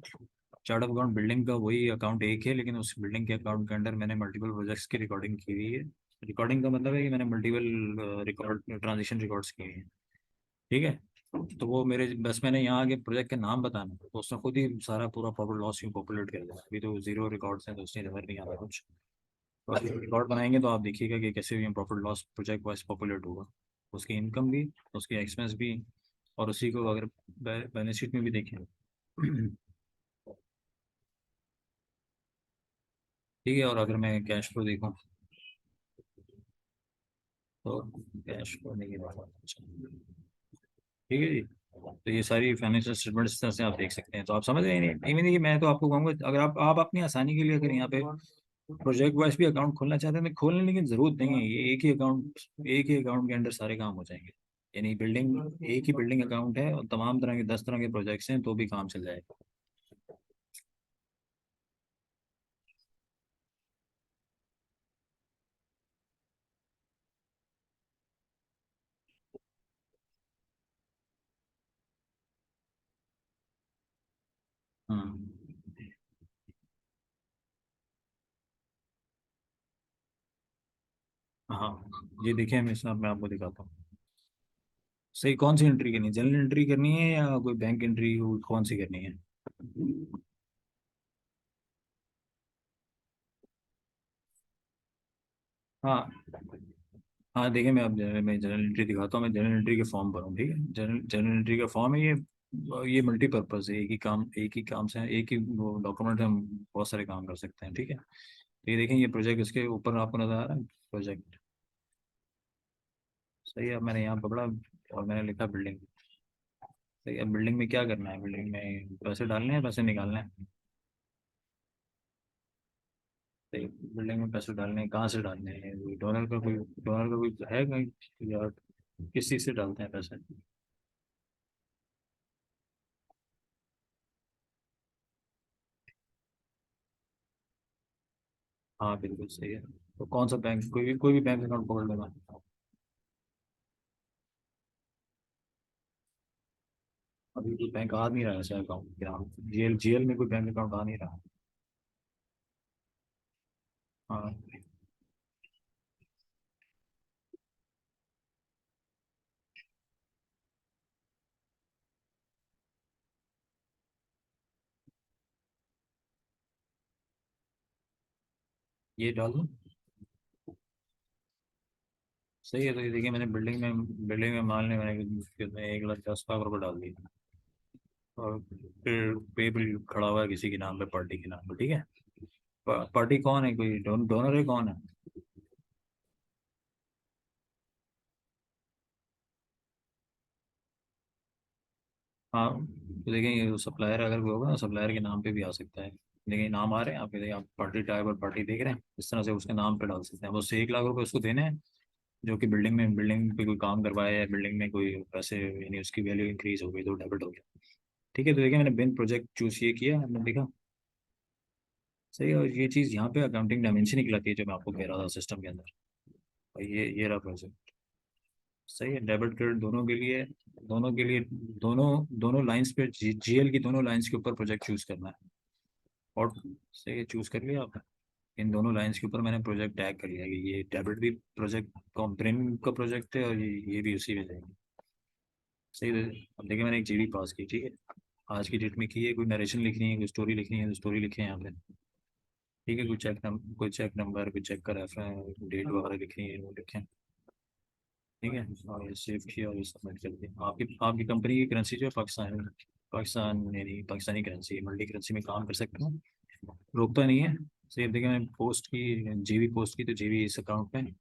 Chart of account building का वही अकाउंट एक है, लेकिन उस बिल्डिंग के अकाउंट के अंडर मैंने मल्टीपल प्रोजेक्ट्स की रिकॉर्डिंग की हुई है। रिकॉर्डिंग का मतलब है कि मैंने मल्टीपल रिकॉर्ड ट्रांजेक्शन रिकॉर्ड्स किए हैं। ठीक है। तो वो मेरे बस मैंने यहाँ आगे प्रोजेक्ट का नाम बताना है, तो उसने खुद ही सारा पूरा प्रॉफिट लॉस यूँ पॉपुलेट कर दिया। अभी तो जीरो रिकॉर्ड्स हैं तो उसने नजर नहीं आता कुछ। तो रिकॉर्ड बनाएंगे तो आप देखिएगा कि कैसे ये profit loss project wise populate होगा। उसकी इनकम भी, उसकी एक्सपेंस भी, और उसी को अगर बैलेंस शीट में भी देखें। ठीक है। और अगर मैं कैश फ्लो देखूँ तो कैश फ्लो नहीं है। अच्छा, ठीक है जी। तो ये सारी फाइनेंशियल स्टेटमेंट इस तरह से आप देख सकते हैं। तो आप समझ रहे हैं नहीं, इवन देखिए मैं तो आपको कहूँगा, अगर आप अपनी आसानी के लिए अगर यहाँ पे प्रोजेक्ट वाइज भी अकाउंट खोलना चाहते हैं तो खोलने, लेकिन जरूरत नहीं है। ये एक ही अकाउंट के अंडर सारे काम हो जाएंगे। यानी बिल्डिंग एक ही बिल्डिंग अकाउंट है और तमाम तरह के 10 तरह के प्रोजेक्ट्स हैं, तो भी काम चल जाएगा। हाँ। हाँ, ये देखिए मैं इसमें मैं आपको दिखाता हूँ। सही, कौन सी एंट्री करनी है, जनरल एंट्री करनी है या कोई बैंक एंट्री, कौन सी करनी है? हाँ। हाँ देखिए मैं जनरल एंट्री दिखाता हूँ। मैं जनरल एंट्री के फॉर्म भरूँ, ठीक है। जनरल जनरल एंट्री का फॉर्म है ये मल्टीपर्पज़ है। एक ही काम से एक ही डॉक्यूमेंट हम बहुत सारे काम कर सकते हैं। ठीक है। तो ये देखें, ये प्रोजेक्ट इसके ऊपर आपको नजर आ रहा है, प्रोजेक्ट। सही है। अब मैंने यहाँ पकड़ा और मैंने लिखा बिल्डिंग। सही है। बिल्डिंग में क्या करना है, बिल्डिंग में पैसे डालने हैं, पैसे निकालने हैं। सही। बिल्डिंग में पैसे डालने हैं, कहाँ से डालने हैं, डोनर का कोई है कहीं, या किस चीज़ से डालते हैं पैसे? हाँ बिल्कुल सही है। तो कौन सा बैंक, कोई भी बैंक अकाउंट पकड़ लेना। अभी कोई बैंक आ नहीं रहा है ऐसा अकाउंट, क्या जीएल में कोई बैंक अकाउंट आ नहीं रहा। हाँ, ये डाल दूँ। सही है। तो ये देखिए मैंने बिल्डिंग में मान लिया मैंने कितने 1,10,00,000 रुपये डाल दिए। और फिर पे बिल खड़ा हुआ है किसी के नाम पे, पार्टी के नाम पे। ठीक है। पार्टी कौन है, कोई डोनर है, कौन है? हाँ, तो देखें ये सप्लायर अगर कोई होगा ना, सप्लायर के नाम पे भी आ सकता है। देखिए नाम आ रहे हैं आपके, देखिए आप पार्टी टाइप और पार्टी देख रहे हैं, इस तरह से उसके नाम पे डाल सकते हैं। बस 1,00,000 रुपये उसको देने हैं, जो कि बिल्डिंग पे कोई काम करवाया है, बिल्डिंग में कोई पैसे, यानी उसकी वैल्यू इंक्रीज हो गई तो डेबिट हो गया। ठीक है। तो देखिए मैंने बिन प्रोजेक्ट चूज ये किया, आपने देखा। सही है। और ये चीज़ यहाँ पे अकाउंटिंग डायमेंशन निकलाती है जो मैं आपको कह रहा था सिस्टम के अंदर। और ये रहा प्रोजेक्ट। सही है। डेबिट क्रेडिट दोनों के लिए दोनों दोनों लाइंस पे जीएल की दोनों लाइंस के ऊपर प्रोजेक्ट चूज करना है। और से चूज कर लिया आपने। इन दोनों लाइंस के ऊपर मैंने प्रोजेक्ट टैग कर लिया कि ये टैबलेट भी प्रोजेक्ट कॉम्प्रेन का प्रोजेक्ट है और ये भी उसी में जाएगी। सही है। अब देखिए मैंने एक जीडी पास की, ठीक है, आज की डेट में की है, कोई नरेशन लिखनी है, कोई स्टोरी लिखनी है तो स्टोरी लिखे यहाँ पे। ठीक है, कोई चेक नंबर, कोई चेक का रेफरेंस, डेट वगैरह लिखनी है वो लिखें। ठीक है, और ये सेव किया और ये सबमिट कर दिया। आपकी आपकी कंपनी की करेंसी जो है पाकिस्तान, नहीं पाकिस्तानी करेंसी, मल्टी करेंसी में काम कर सकते हो, रोकता नहीं है। सेव देखिए मैंने पोस्ट की, जीबी पोस्ट की तो जीबी इस अकाउंट में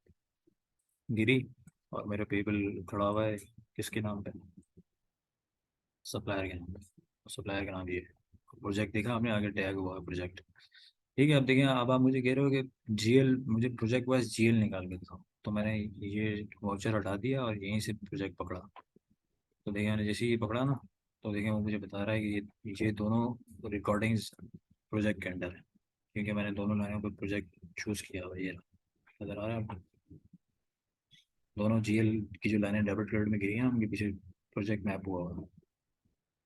गिरी, और मेरा पेबल खड़ा हुआ है किसके नाम पे, सप्लायर के नाम पे, सप्लायर का नाम ये है। प्रोजेक्ट देखा आपने, आगे टैग हुआ है प्रोजेक्ट। ठीक है, अब देखिए अब आप मुझे कह रहे हो कि जीएल, मुझे प्रोजेक्ट वाइज जीएल निकाल के दिखाओ, तो मैंने ये वाउचर हटा दिया और यहीं से प्रोजेक्ट पकड़ा। तो देखिए मैंने जैसे ही ये पकड़ा ना, तो देखिए वो मुझे बता रहा है कि ये दोनों रिकॉर्डिंग्स प्रोजेक्ट के अंडर है, क्योंकि मैंने दोनों लाइनों पर प्रोजेक्ट चूज़ किया हुआ है। ये नजर आ रहा है आपको, दोनों जीएल की जो लाइनें डेबिट क्रेडिट में गिरी हैं उनके पीछे प्रोजेक्ट मैप हुआ हुआ है।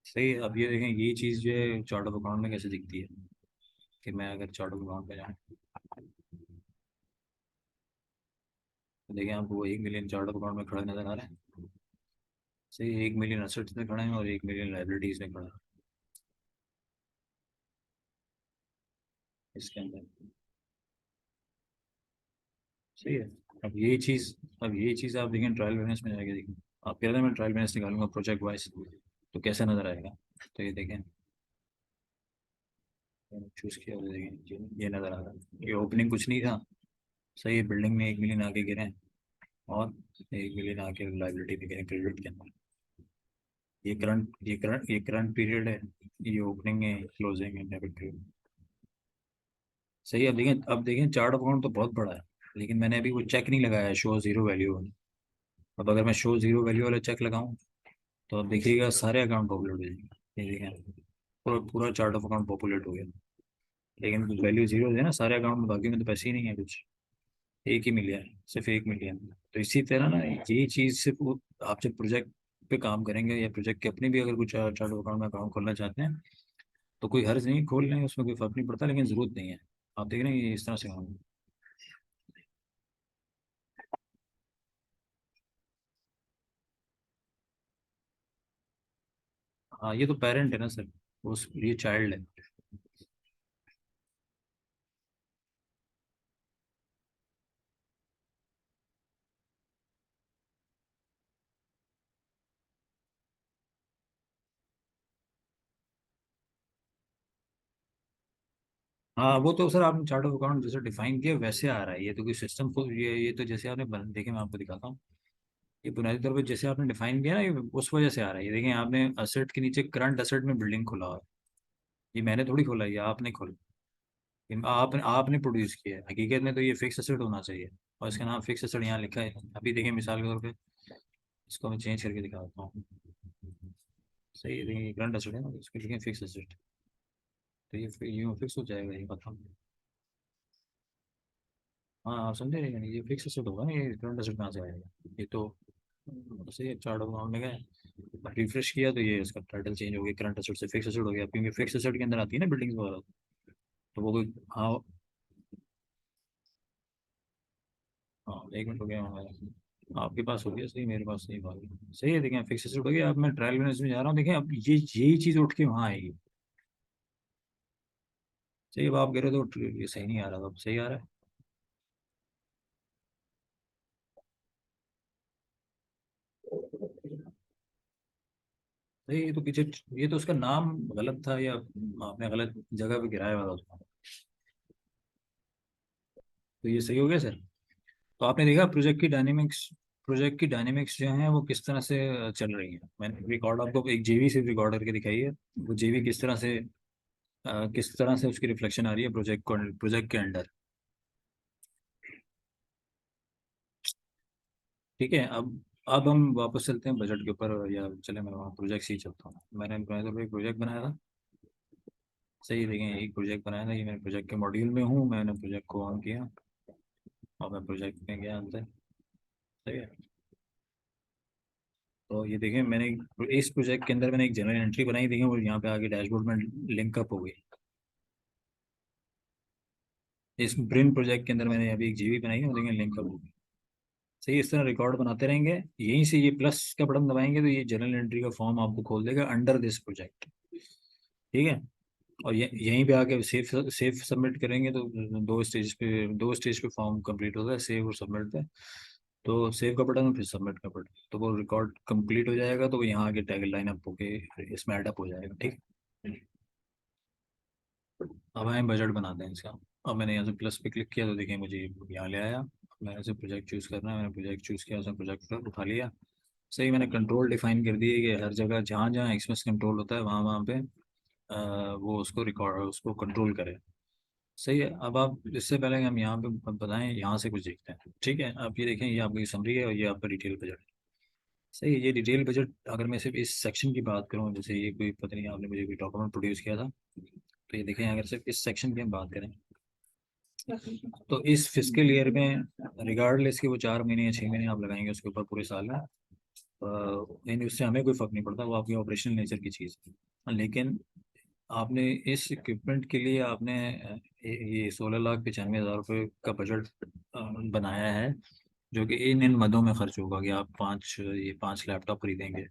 सही है, अब ये देखें ये चीज़ जो है चार्ट ऑफ अकाउंट में कैसे दिखती है, कि मैं अगर चार्ट ऑफ अकाउंट पे जाऊँ तो देखिए आपको वो 1 मिलियन चार्ट ऑफ अकाउंट में खड़ा नजर आ रहा है। सही, 1 मिलियन असेट्स में खड़ा है और 1 मिलियन लाइबिलिटीज में खड़ा है इसके अंदर। सही है। अब ये चीज़ अब ये चीज़ आप देखें ट्रायल बैलेंस में जाके देखें, आप कह रहे हैं मैं ट्रायल बैलेंस निकालूंगा प्रोजेक्ट वाइज तो कैसा नजर आएगा। तो ये देखें, चूज किया और देखें ये नजर आ रहा है, ये ओपनिंग कुछ नहीं था। सही है, बिल्डिंग में 1 मिलियन आके गिरे हैं, और 1 मिलियन आके लाइबिलिटी पे गिरे क्रेडिट के अंदर। ये करंट पीरियड है, ये ओपनिंग है, क्लोजिंग है, डेबिट पीरियड। सही है, अब देखें चार्ट ऑफ अकाउंट तो बहुत बड़ा है, लेकिन मैंने अभी वो चेक नहीं लगाया है शो जीरो वैल्यू वाला। अब अगर मैं शो जीरो वैल्यू वाला चेक लगाऊं तो अब देखिएगा सारे अकाउंट पॉपुलेट हो जाएंगे। ये देखें, पूरा पूरा चार्ट ऑफ अकाउंट पॉपुलेट हो गया, लेकिन वैल्यू जीरो है ना सारे अकाउंट में, बाकी में तो पैसे ही नहीं है कुछ, एक ही मिलियन है, सिर्फ 1 मिलियन। तो इसी तरह ना ये चीज़ सिर्फ आप जब प्रोजेक्ट पे काम करेंगे या प्रोजेक्ट के अपने भी अगर कुछ चार्ट ऑफ अकाउंट में अकाउंट खोलना चाहते हैं तो कोई हर्ज नहीं, खोल लें, उसमें कोई फर्क नहीं पड़ता, लेकिन ज़रूरत नहीं है। आप देख रहे हैं ये इस तरह से काम। हाँ ये तो पेरेंट है ना सर, उस ये चाइल्ड है। हाँ वो तो सर आपने चार्ट ऑफ अकाउंट जैसे डिफाइन किया वैसे आ रहा है, ये तो कोई सिस्टम को ये तो जैसे आपने देखे मैं आपको दिखाता हूँ, ये बुनियादी तौर पर जैसे आपने डिफाइन किया ना, ये उस वजह से आ रहा है। ये देखें आपने असेट के नीचे करंट असेट में बिल्डिंग खोला हुआ है, ये मैंने थोड़ी खोला, ये आपने खोला, ये आपने प्रोड्यूस किया है। हकीकत में तो ये फिक्स असेट होना चाहिए, और इसका नाम फिक्स असेट यहाँ लिखा है। अभी देखिए मिसाल के तौर पे इसको मैं चेंज करके दिखाता हूँ। सही है, देखिए करंट असेट है ना, इसको लिखें फिक्स असेट, तो ये फिक्स हो जाएगा, ये पता। हाँ आप समझे, नहीं ये फिक्स एसेट होगा ना, ये करंट एसेट कहाँ से आएगा। ये तो सही चार्ट ऑफ अकाउंट में गए, रिफ्रेश किया तो ये इसका टाइटल चेंज हो गया, करंट एसेट से फिक्स एसेट हो गया, क्योंकि फिक्स एसेट के अंदर आती है ना बिल्डिंग्स वगैरह। तो वो कोई, हाँ हाँ 1 मिनट हो गया हमारा, आपके पास हो गया सही, मेरे पास सही बात है। सही है, देखें फिक्स एसेट हो गया। अब मैं ट्रायल बैलेंस में जा रहा हूँ, देखें अब ये यही चीज़ उठ के वहाँ आएगी। सही, अब आप कह रहे हो तो ये सही नहीं आ रहा, अब सही आ रहा है। सही, ये तो पीछे, ये तो उसका नाम गलत था, या आपने गलत जगह पे गिराया हुआ था उसको। तो ये सही हो गया सर। तो आपने देखा प्रोजेक्ट की डायनेमिक्स जो है वो किस तरह से चल रही है। मैंने रिकॉर्ड आपको एक जेवी से रिकॉर्ड करके दिखाई है, वो जेवी किस तरह से उसकी रिफ्लेक्शन आ रही है प्रोजेक्ट के अंडर। ठीक है, अब हम वापस चलते हैं बजट के ऊपर, या चले मैं वहाँ प्रोजेक्ट से ही चलता हूँ। मैंने तो एक प्रोजेक्ट बनाया था। सही देखें, एक प्रोजेक्ट बनाया था, ये मैं प्रोजेक्ट के मॉड्यूल में हूँ, मैंने प्रोजेक्ट को ऑन किया और मैं प्रोजेक्ट में गया अंदर। सही है, तो ये देखें मैंने इस प्रोजेक्ट के अंदर मैंने एक जनरल एंट्री बनाई, देखें, और यहाँ पे आगे डैशबोर्ड में लिंक अप हो गई। इस ब्रिन प्रोजेक्ट के अंदर मैंने अभी एक जीवी बनाई है, वो देंगे लिंक कब। सही, इस तरह रिकॉर्ड बनाते रहेंगे। यहीं से ये प्लस का बटन दबाएंगे तो ये जर्नल एंट्री का फॉर्म आपको खोल देगा अंडर दिस प्रोजेक्ट। ठीक है। और यहीं पे आके सेव सेव सबमिट करेंगे तो दो स्टेज पे फॉर्म कंप्लीट होता है, सेव और सबमिट पे। तो सेव का बटन और फिर सबमिट का बटन, तो वो रिकॉर्ड कंप्लीट हो जाएगा, तो वो यहाँ आके टैग लाइन अप होके इसमें एड अप हो जाएगा। ठीक है। अब हम बजट बनाते हैं इसका। अब मैंने यहाँ से प्लस पे क्लिक किया तो देखिए मुझे यहाँ ले आया। मैंने से प्रोजेक्ट चूज़ करना है, मैंने प्रोजेक्ट चूज़ किया, उसमें प्रोजेक्ट उठा लिया। सही, मैंने कंट्रोल डिफाइन कर दिए कि हर जगह जहाँ जहाँ एक्सप्रेस कंट्रोल होता है वहाँ वहाँ पे वो उसको रिकॉर्ड उसको कंट्रोल करे। सही है। अब आप इससे पहले कि हम यहाँ पे बताएं, यहाँ से कुछ देखते हैं। ठीक है, आप ये देखें, ये आपकी समरी है और ये आपका डिटेल बजट है। सही है। ये डिटेल बजट अगर मैं सिर्फ इस सेक्शन की बात करूँ, जैसे ये कोई पता नहीं आपने मुझे कोई डॉक्यूमेंट प्रोड्यूस किया था, तो ये देखें अगर सिर्फ इस सेक्शन की हम बात करें तो इस फिजिकल ईयर में रिगार्डलेस कि वो 4 महीने या 6 महीने आप लगाएंगे उसके ऊपर पूरे साल में, यानी उससे हमें कोई फर्क नहीं पड़ता, वो आपकी ऑपरेशनल नेचर की चीज़ है। लेकिन आपने इस इक्विपमेंट के लिए आपने ये 16,95,000 रुपये का बजट बनाया है, जो कि इन मदों में खर्च होगा कि आप 5 लैपटॉप खरीदेंगे।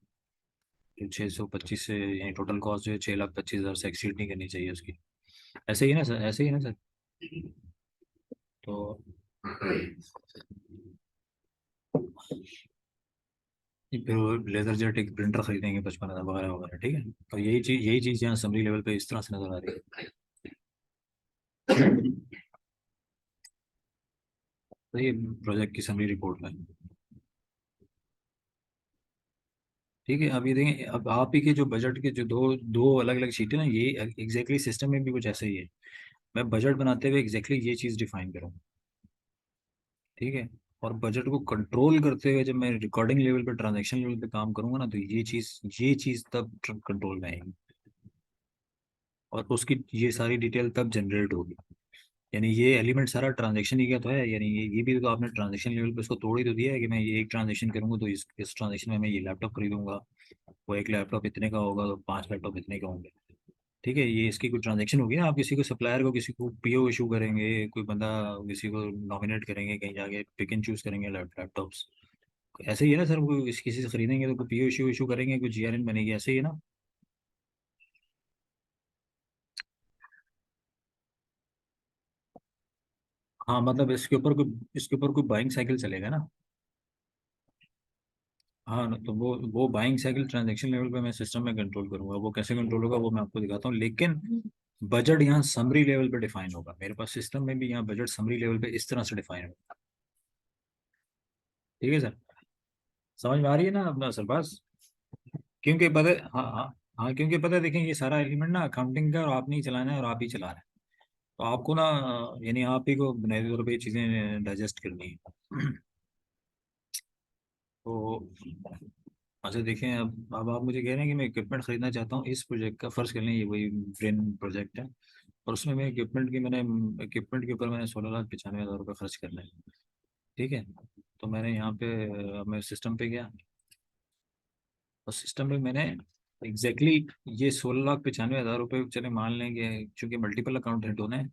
तो 625 से यानी टोटल कॉस्ट जो है 6,25,000 से एक्सीड नहीं करनी चाहिए उसकी। ऐसे ही ना सर, ऐसे ही ना सर। तो फिर वो लेजर जेट एक प्रिंटर खरीदेंगे 55,000 वगैरह वगैरह। ठीक है। तो यही चीज़ यहाँ समरी लेवल पे इस तरह से नजर आ रही है। तो ये प्रोजेक्ट की समरी रिपोर्ट में। ठीक है। अब ये देखें, अब आप ही के जो बजट के जो दो दो अलग अलग शीटें ना, ये एग्जैक्टली सिस्टम में भी कुछ ऐसा ही है। मैं बजट बनाते हुए एग्जैक्टली ये चीज़ डिफाइन करूँ। ठीक है। और बजट को कंट्रोल करते हुए जब मैं रिकॉर्डिंग लेवल पे ट्रांजैक्शन लेवल पे काम करूंगा ना, तो ये चीज़ तब कंट्रोल में आएगी। और उसकी ये सारी डिटेल तब जनरेट होगी। यानी ये एलिमेंट सारा ट्रांजैक्शन ही का तो है, यानी ये भी तो आपने ट्रांजैक्शन लेवल पे उसको तोड़ ही तो दिया है कि मैं ये एक ट्रांजैक्शन करूंगा तो इस ट्रांजैक्शन में मैं ये लैपटॉप खरीदूंगा। वो एक लैपटॉप इतने का होगा तो 5 लैपटॉप इतने का होंगे। ठीक है। ये इसकी कोई ट्रांजैक्शन होगी ना, आप किसी को सप्लायर को किसी को पीओ इशू करेंगे, कोई बंदा किसी को नॉमिनेट करेंगे, कहीं जाके पिक एंड चूज करेंगे लैपटॉप्स। ऐसे ही है ना सर, वो किसी से खरीदेंगे तो कोई पीओ इशू इशू करेंगे, कोई जीआरएन बनेगी, ऐसे ही है ना। हाँ मतलब इसके ऊपर कोई बाइंग साइकिल चलेगा ना। हाँ ना, तो वो बाइंग साइकिल ट्रांजैक्शन लेवल पे मैं सिस्टम में कंट्रोल करूंगा। वो कैसे कंट्रोल होगा वो मैं आपको दिखाता हूँ, लेकिन बजट यहाँ समरी लेवल पे डिफाइन होगा। मेरे पास सिस्टम में भी यहाँ बजट समरी लेवल पे इस तरह से डिफाइन होगा। ठीक है सर। समझ में आ रही है ना अपना सर बात। क्योंकि पता है, हाँ हाँ हाँ, क्योंकि पता है देखें, ये सारा एलिमेंट ना अकाउंटिंग का और आप नहीं चलाना है और आप ही चला रहे हैं। तो आपको ना यानी आप ही को बुनियादी तौर पर ये चीज़ें डाइजेस्ट करनी है। तो अच्छा देखें, अब आप मुझे कह रहे हैं कि मैं इक्विपमेंट खरीदना चाहता हूँ इस प्रोजेक्ट का। फर्ज कर लें ये वही ब्रेन प्रोजेक्ट है, और उसमें मैं इक्विपमेंट के ऊपर मैंने 16,95,000 रुपये खर्च करना है। ठीक है। तो मैंने यहाँ पे मैं सिस्टम पे गया, और सिस्टम में मैंने ये 16,95,000 रुपये, चले मान लेंगे चूंकि मल्टीपल अकाउंट हिट होने हैं,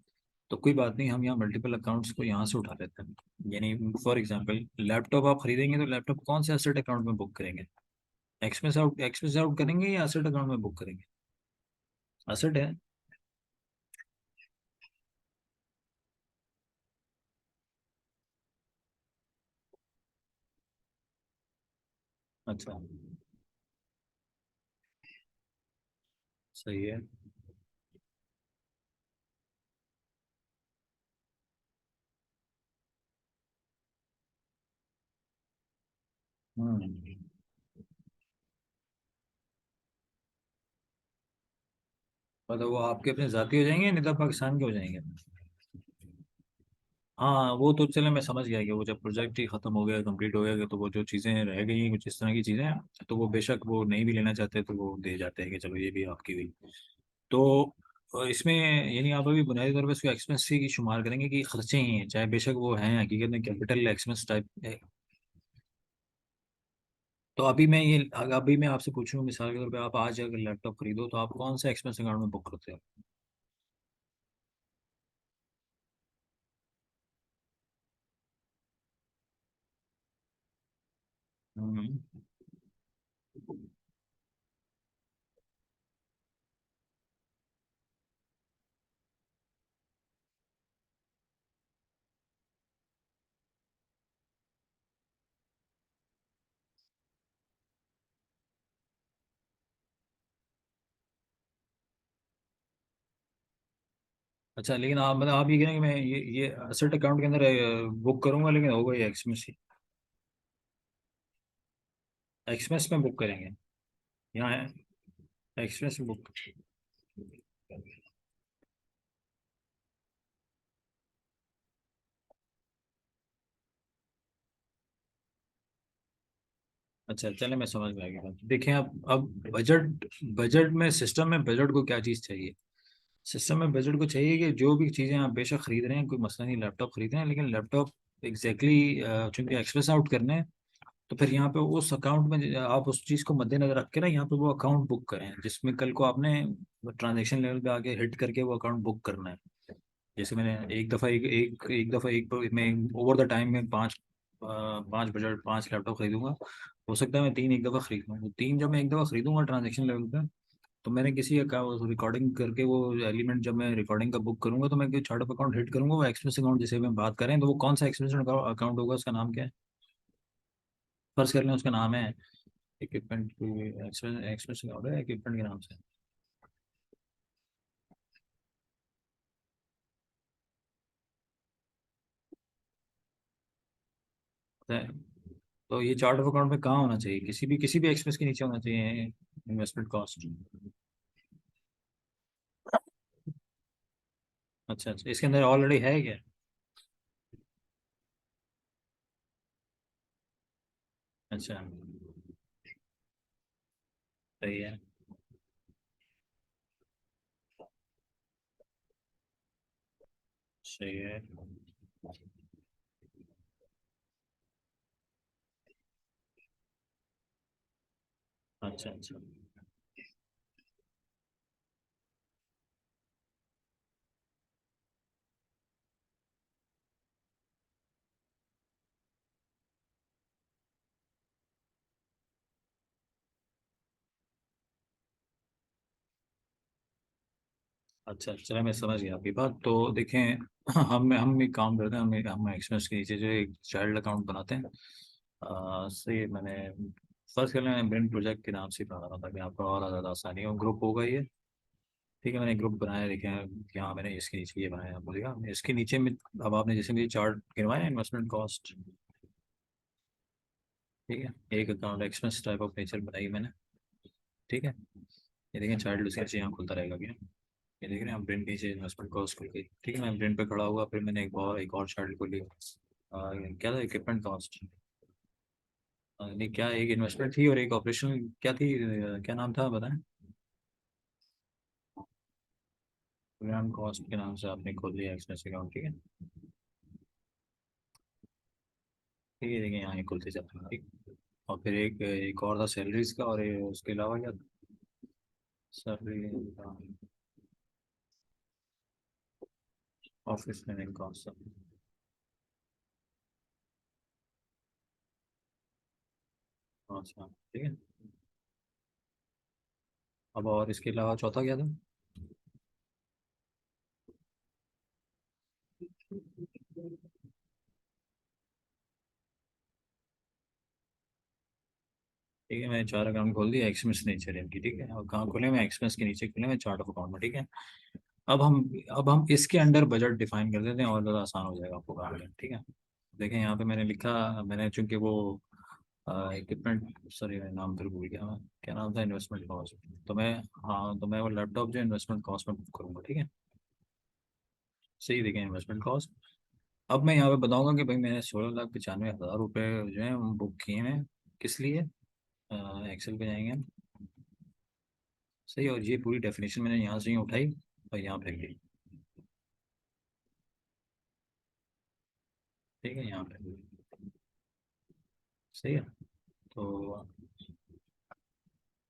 तो कोई बात नहीं, हम यहाँ मल्टीपल अकाउंट्स को यहाँ से उठा लेते हैं। यानी फॉर एग्जांपल लैपटॉप आप खरीदेंगे तो लैपटॉप कौन से एसेट अकाउंट में बुक करेंगे? एक्सपेंस आउट करेंगे या एसेट अकाउंट में बुक करेंगे? एसेट है। अच्छा, सही है। हम्म। मतलब वो आपके अपने जाती हो जाएंगे, निदा पाकिस्तान के हो जाएंगे? हाँ वो तो चले, मैं समझ गया कि वो जब प्रोजेक्ट ही खत्म हो गया, कंप्लीट हो गया, तो वो जो चीज़ें रह गई हैं कुछ इस तरह की चीज़ें हैं, तो वो बेशक वो नहीं भी लेना चाहते तो वो दे जाते हैं कि चलो ये भी आपकी हुई। तो इसमें यानी आप अभी बुनियादी तौर पर इसको एक्सपेंस ही की शुमार करेंगे कि खर्चे ही हैं, चाहे बेशक वो हैं हकीकत में कैपिटल एक्सपेंस टाइप है। तो अभी मैं आपसे पूछूं, मिसाल के तौर पे आप आज अगर लैपटॉप खरीदो तो आप कौन सा एक्सपेंस अकाउंट में बुक करते हो? हम्म। अच्छा, लेकिन आप मतलब आप ये कह रहे हैं कि मैं ये असेट अकाउंट के अंदर बुक करूंगा, लेकिन होगा ये एक्सपेंस ही, एक्सपेंस में बुक करेंगे। यहाँ है एक्सपेंस में बुक। अच्छा चले, मैं समझ में आ गया। देखें, अब बजट, बजट में सिस्टम में बजट को क्या चीज़ चाहिए? सिस्टम में बजट को चाहिए कि जो भी चीज़ें आप बेशक खरीद रहे हैं, कोई मसला नहीं, लैपटॉप खरीद रहे हैं, लेकिन लैपटॉप एग्जैक्टली चूंकि एक्सप्रेस आउट करने हैं, तो फिर यहाँ पे उस अकाउंट में आप उस चीज़ को मद्देनजर रख के ना यहाँ पे वो अकाउंट बुक करें, जिसमें कल को आपने ट्रांजेक्शन लेवल पे आके हिट करके वो अकाउंट बुक करना है। जैसे मैंने एक दफ़ा एक दफ़ा एक मैं ओवर द टाइम में पाँच बजट पाँच लैपटॉप खरीदूंगा। हो सकता है मैं तीन एक दफ़ा खरीद लूँ, वो तीन जब मैं एक दफ़ा खरीदूंगा ट्रांजेक्शन लेवल पे, तो मैंने किसी का रिकॉर्डिंग करके वो एलिमेंट, जब मैं रिकॉर्डिंग का बुक करूंगा तो मैं कोई चार्ट ऑफ अकाउंट हिट करूंगा, वो एक्सपेंस अकाउंट जिसे हम बात करें, तो वो कौन सा एक्सपेंस अकाउंट होगा, उसका नाम क्या है? फर्ज कर लें उसका नाम है इक्विपमेंट, एक्सपेंस एक्सपेंस अकाउंट है इक्विपमेंट के नाम से। है। तो ये चार्ट ऑफ अकाउंट में कहाँ होना चाहिए? किसी भी एक्सपेंस के नीचे होना चाहिए इन्वेस्टमेंट कॉस्ट। अच्छा अच्छा, इसके अंदर ऑलरेडी है क्या? अच्छा, सही है। सही है। अच्छा अच्छा। अच्छा चलो, मैं समझ गया आपकी बात। तो देखें, हम एक काम करते हैं, हम एक्सपेंस के नीचे जो एक चाइल्ड अकाउंट बनाते हैं। सही है, मैंने फर्स्ट कर मैंने ब्रेन प्रोजेक्ट के नाम से बना रहा था कि आपको और ज़्यादा आसानी हो, ग्रुप होगा ये। ठीक है, मैंने ग्रुप बनाया, देखें यहाँ मैंने इसके नीचे ये बनाया, बोलेगा इसके नीचे में। अब आपने जैसे मेरी चार्ट गिनवाया इन्वेस्टमेंट कॉस्ट, ठीक है, एक account expense type of nature बनाई मैंने। ठीक है, ये देखें चार्ट उसके नीचे यहाँ खुलता रहेगा क्या? ये देख रहे हैं हम, ब्रेन नीचे इन्वेस्टमेंट कॉस्ट खुल गई। ठीक है, मैं ब्रेन पे खड़ा हुआ, फिर मैंने एक और चार्ट खोली। क्या था? Equipment cost. नहीं, क्या एक इन्वेस्टमेंट थी और एक ऑपरेशनल क्या थी, क्या नाम था बताएं? प्रोग्राम कॉस्ट के नाम से आपने खोल लिया एक्सपेंस अकाउंट। ठीक है, ठीक है, देखिए यहाँ ये खुलते जाते हैं। ठीक, और फिर एक और था सैलरीज का, और उसके अलावा क्या? सैलरी, ऑफिस में कॉस्ट। अच्छा, ठीक है। अब और इसके अलावा चौथा क्या था? ठीक है, मैंने चार अकाउंट खोल दिया एक्सपेंस नेचर है इनकी। ठीक है, और कहाँ खोले? मैं एक्सपेंस के नीचे खोले, मैं चार्ट ऑफ अकाउंट में। ठीक है, अब हम अब हम इसके अंडर बजट डिफाइन कर देते हैं, और ज़्यादा आसान हो जाएगा आपको काम करना। ठीक है, देखें यहाँ पे मैंने लिखा, मैंने चूंकि वो इक्विपमेंट, सॉरी मैं नाम फिर भूल गया मैं, क्या नाम था, इन्वेस्टमेंट कॉस्ट। तो मैं, हाँ तो मैं वो लैपटॉप जो इन्वेस्टमेंट कॉस्ट में बुक करूँगा। ठीक है, सही देखें इन्वेस्टमेंट कॉस्ट। अब मैं यहाँ पे बताऊंगा कि भाई मैंने 16,95,000 रुपये जो है वो बुक किए हैं। किस लिए? एक्सेल पे जाएंगे हम। सही, और ये पूरी डेफिनेशन मैंने यहाँ से ही उठाई और यहाँ फेंक दी। ठीक है, यहाँ पे सही है। तो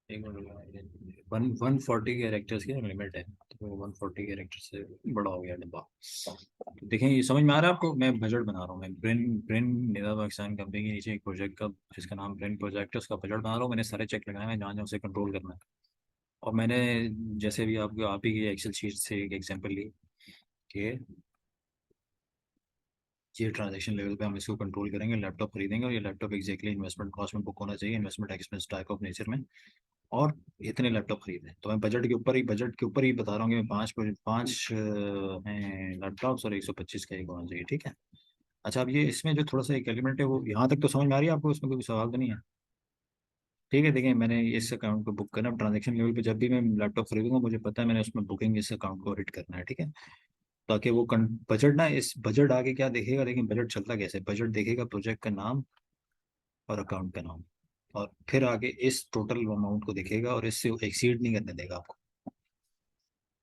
एक मिनट, 140 कैरेक्टर्स की लिमिट है, तो 140 कैरेक्टर से बड़ा हो गया डब्बा। तो देखें, ये समझ में आ रहा है आपको? मैं बजट बना रहा हूँ, मैं brain brain Nida Pakistan company के नीचे एक प्रोजेक्ट का, जिसका नाम ब्रेन प्रोजेक्ट है, उसका बजट बना रहा हूँ। मैंने सारे चेक लगाए हैं जहाँ जहाँ उसे कंट्रोल करना है। और मैंने, जैसे भी आपको आप ही की एक्सेल शीट से एक एग्जांपल ली कि ये ट्रांजैक्शन लेवल पे हम इसको कंट्रोल करेंगे, लैपटॉप खरीदेंगे, और ये लैपटॉप एक्जैक्टली इन्वेस्टमेंट कॉस्ट में बुक होना चाहिए, investment expense type of nature में, और इतने लैपटॉप खरीदे। तो मैं बजट के ऊपर ही बता रहा हूँ कि मैं पाँच पाँच हैं लैपटॉप्स और 125 का एक होना चाहिए, ठीक है। अच्छा, अब ये इसमें जो थोड़ा सा एक एलिमेंट है, वो यहाँ तक तो समझ में आ रही है आपको? इसमें कोई सवाल तो नहीं है? ठीक है, देखिए, मैंने इस अकाउंट को बुक करना, ट्रांजेक्शन लेवल पे जब भी मैं लैपटॉप खरीदूंगा मुझे पता है मैंने उसमें बुकिंग इस अकाउंट को हिट करना है, ठीक है। ताकि वो बजट ना, इस बजट आगे क्या देखेगा, लेकिन बजट चलता कैसे, बजट देखेगा प्रोजेक्ट का नाम और अकाउंट का नाम, और फिर आगे इस टोटल अमाउंट को देखेगा और इससे एक्सीड नहीं करने देगा आपको।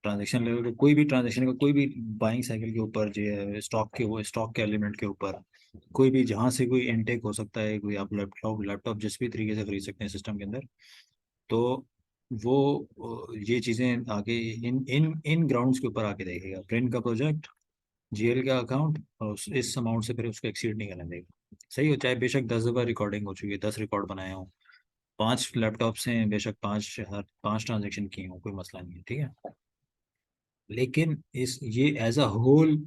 ट्रांजेक्शन लेवल पे कोई भी ट्रांजेक्शन का, कोई भी बाइंग साइकिल के ऊपर, जो है स्टॉक के, वो स्टॉक के एलिमेंट के ऊपर, कोई भी जहाँ से कोई इनटेक हो सकता है, कोई आप लैपटॉप लैपटॉप जिस भी तरीके से खरीद सकते हैं सिस्टम के अंदर, तो वो ये चीज़ें आगे इन इन इन ग्राउंड्स के ऊपर आके देखेगा, प्रिंट का प्रोजेक्ट, जीएल का अकाउंट, और इस अमाउंट से फिर उसको एक्सीड नहीं करने देगा। सही हो, चाहे बेशक 10 दफ़ा रिकॉर्डिंग हो चुकी है, 10 रिकॉर्ड बनाए हों, 5 लैपटॉप से बेशक 5 ट्रांजेक्शन किए हों, कोई मसला नहीं है, ठीक है। लेकिन इस ये as a whole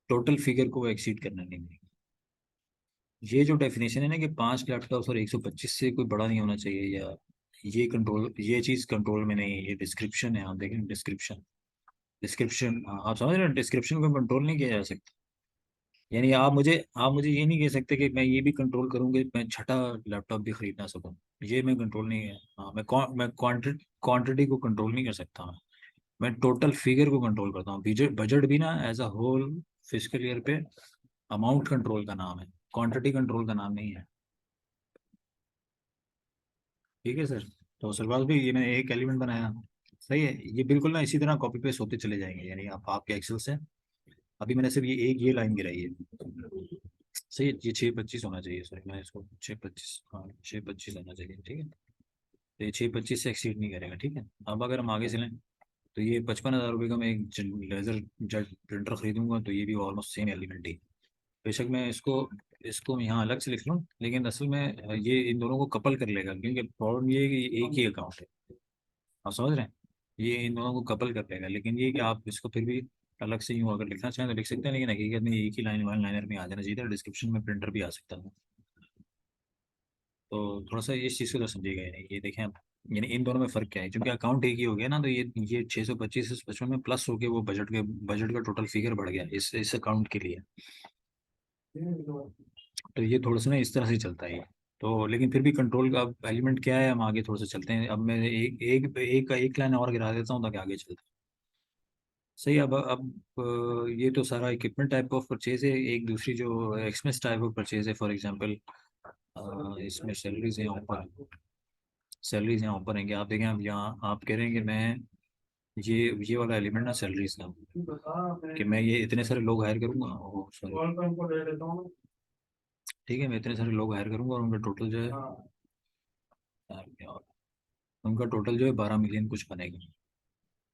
total figure को एक्सीड करना नहीं है। ये जो डेफिनेशन है ना कि 5 लैपटॉप्स और 125 से कोई बड़ा नहीं होना चाहिए, या ये कंट्रोल, ये चीज़ कंट्रोल में नहीं है, ये डिस्क्रिप्शन है। आप देखें डिस्क्रिप्शन, डिस्क्रिप्शन, आप समझ रहे हैं, डिस्क्रिप्शन को कंट्रोल नहीं किया जा सकता। यानी आप मुझे ये नहीं कह सकते कि मैं ये भी कंट्रोल करूंगी, मैं छठा लैपटॉप भी खरीद ना सकूं। ये मैं कंट्रोल नहीं है। हाँ, मैं क्वांटिटी को कंट्रोल नहीं कर सकता। मैं टोटल फिगर को कंट्रोल करता हूँ। बजट बजट भी ना as a whole physical year पे अमाउंट कंट्रोल का नाम है, क्वांटिटी कंट्रोल का नाम नहीं है। ठीक है सर। तो सरफराज भी, ये मैंने एक एलिमेंट बनाया, सही है। ये बिल्कुल ना इसी तरह कॉपी पेस्ट होते चले जाएंगे, यानी आप आपके एक्सेल से अभी मैंने सिर्फ ये लाइन गिराई है। सही है, ये 625 होना चाहिए सर, मैं इसको 625, हाँ 625 होना चाहिए, ठीक है। तो ये 625 से एक्सीड नहीं करेगा, ठीक है। अब अगर हम आगे चलें, तो ये 55,000 रुपये का मैं एक लेजर जेट प्रिंटर खरीदूंगा, तो ये भी ऑलमोस्ट सेम एलिमेंट ही। बेशक मैं इसको इसको यहाँ अलग से लिख लूँ, लेकिन असल में ये इन दोनों को कपल कर लेगा, क्योंकि प्रॉब्लम ये है कि ये एक ही अकाउंट है। आप समझ रहे हैं? ये इन दोनों को कपल कर देगा, लेकिन ये कि आप इसको फिर भी अलग से यूँ अगर लिखना चाहें तो लिख सकते हैं, लेकिन हकीकत में एक ही लाइन वन लाइनर में आ जाना चाहिए था, डिस्क्रिप्शन में प्रिंटर भी आ सकता था। तो थोड़ा सा इस चीज़ को तो समझिएगा, यानी ये देखें आप, यानी इन दोनों में फ़र्क क्या है, क्योंकि अकाउंट एक ही हो गया ना, तो ये 625 से 55 में प्लस होके वो बजट का टोटल फिगर बढ़ गया इस अकाउंट के लिए। तो ये थोड़ा सा ना इस तरह से चलता है ये। तो लेकिन फिर भी कंट्रोल का एलिमेंट क्या है, हम आगे थोड़ा सा चलते हैं। अब मैं एक लाइन और गिरा देता हूँ ताकि आगे चलते हैं। सही। अब ये तो सारा इक्विपमेंट टाइप ऑफ परचेज है। एक दूसरी जो एक्सपेंस टाइप ऑफ परचेज है, फॉर एग्जांपल इसमें सैलरीज यहाँ ऊपर हैं कि आप देखें, आप यहाँ आप कह रहे हैं कि मैं ये वाला एलिमेंट ना सैलरीज का, कि मैं ये इतने सारे लोग हायर करूंगा, सॉरी, ठीक है, मैं इतने सारे लोग हायर करूंगा और उनका टोटल जो है, यार क्या हो रहा है? उनका टोटल जो है 12 मिलियन कुछ बनेगा।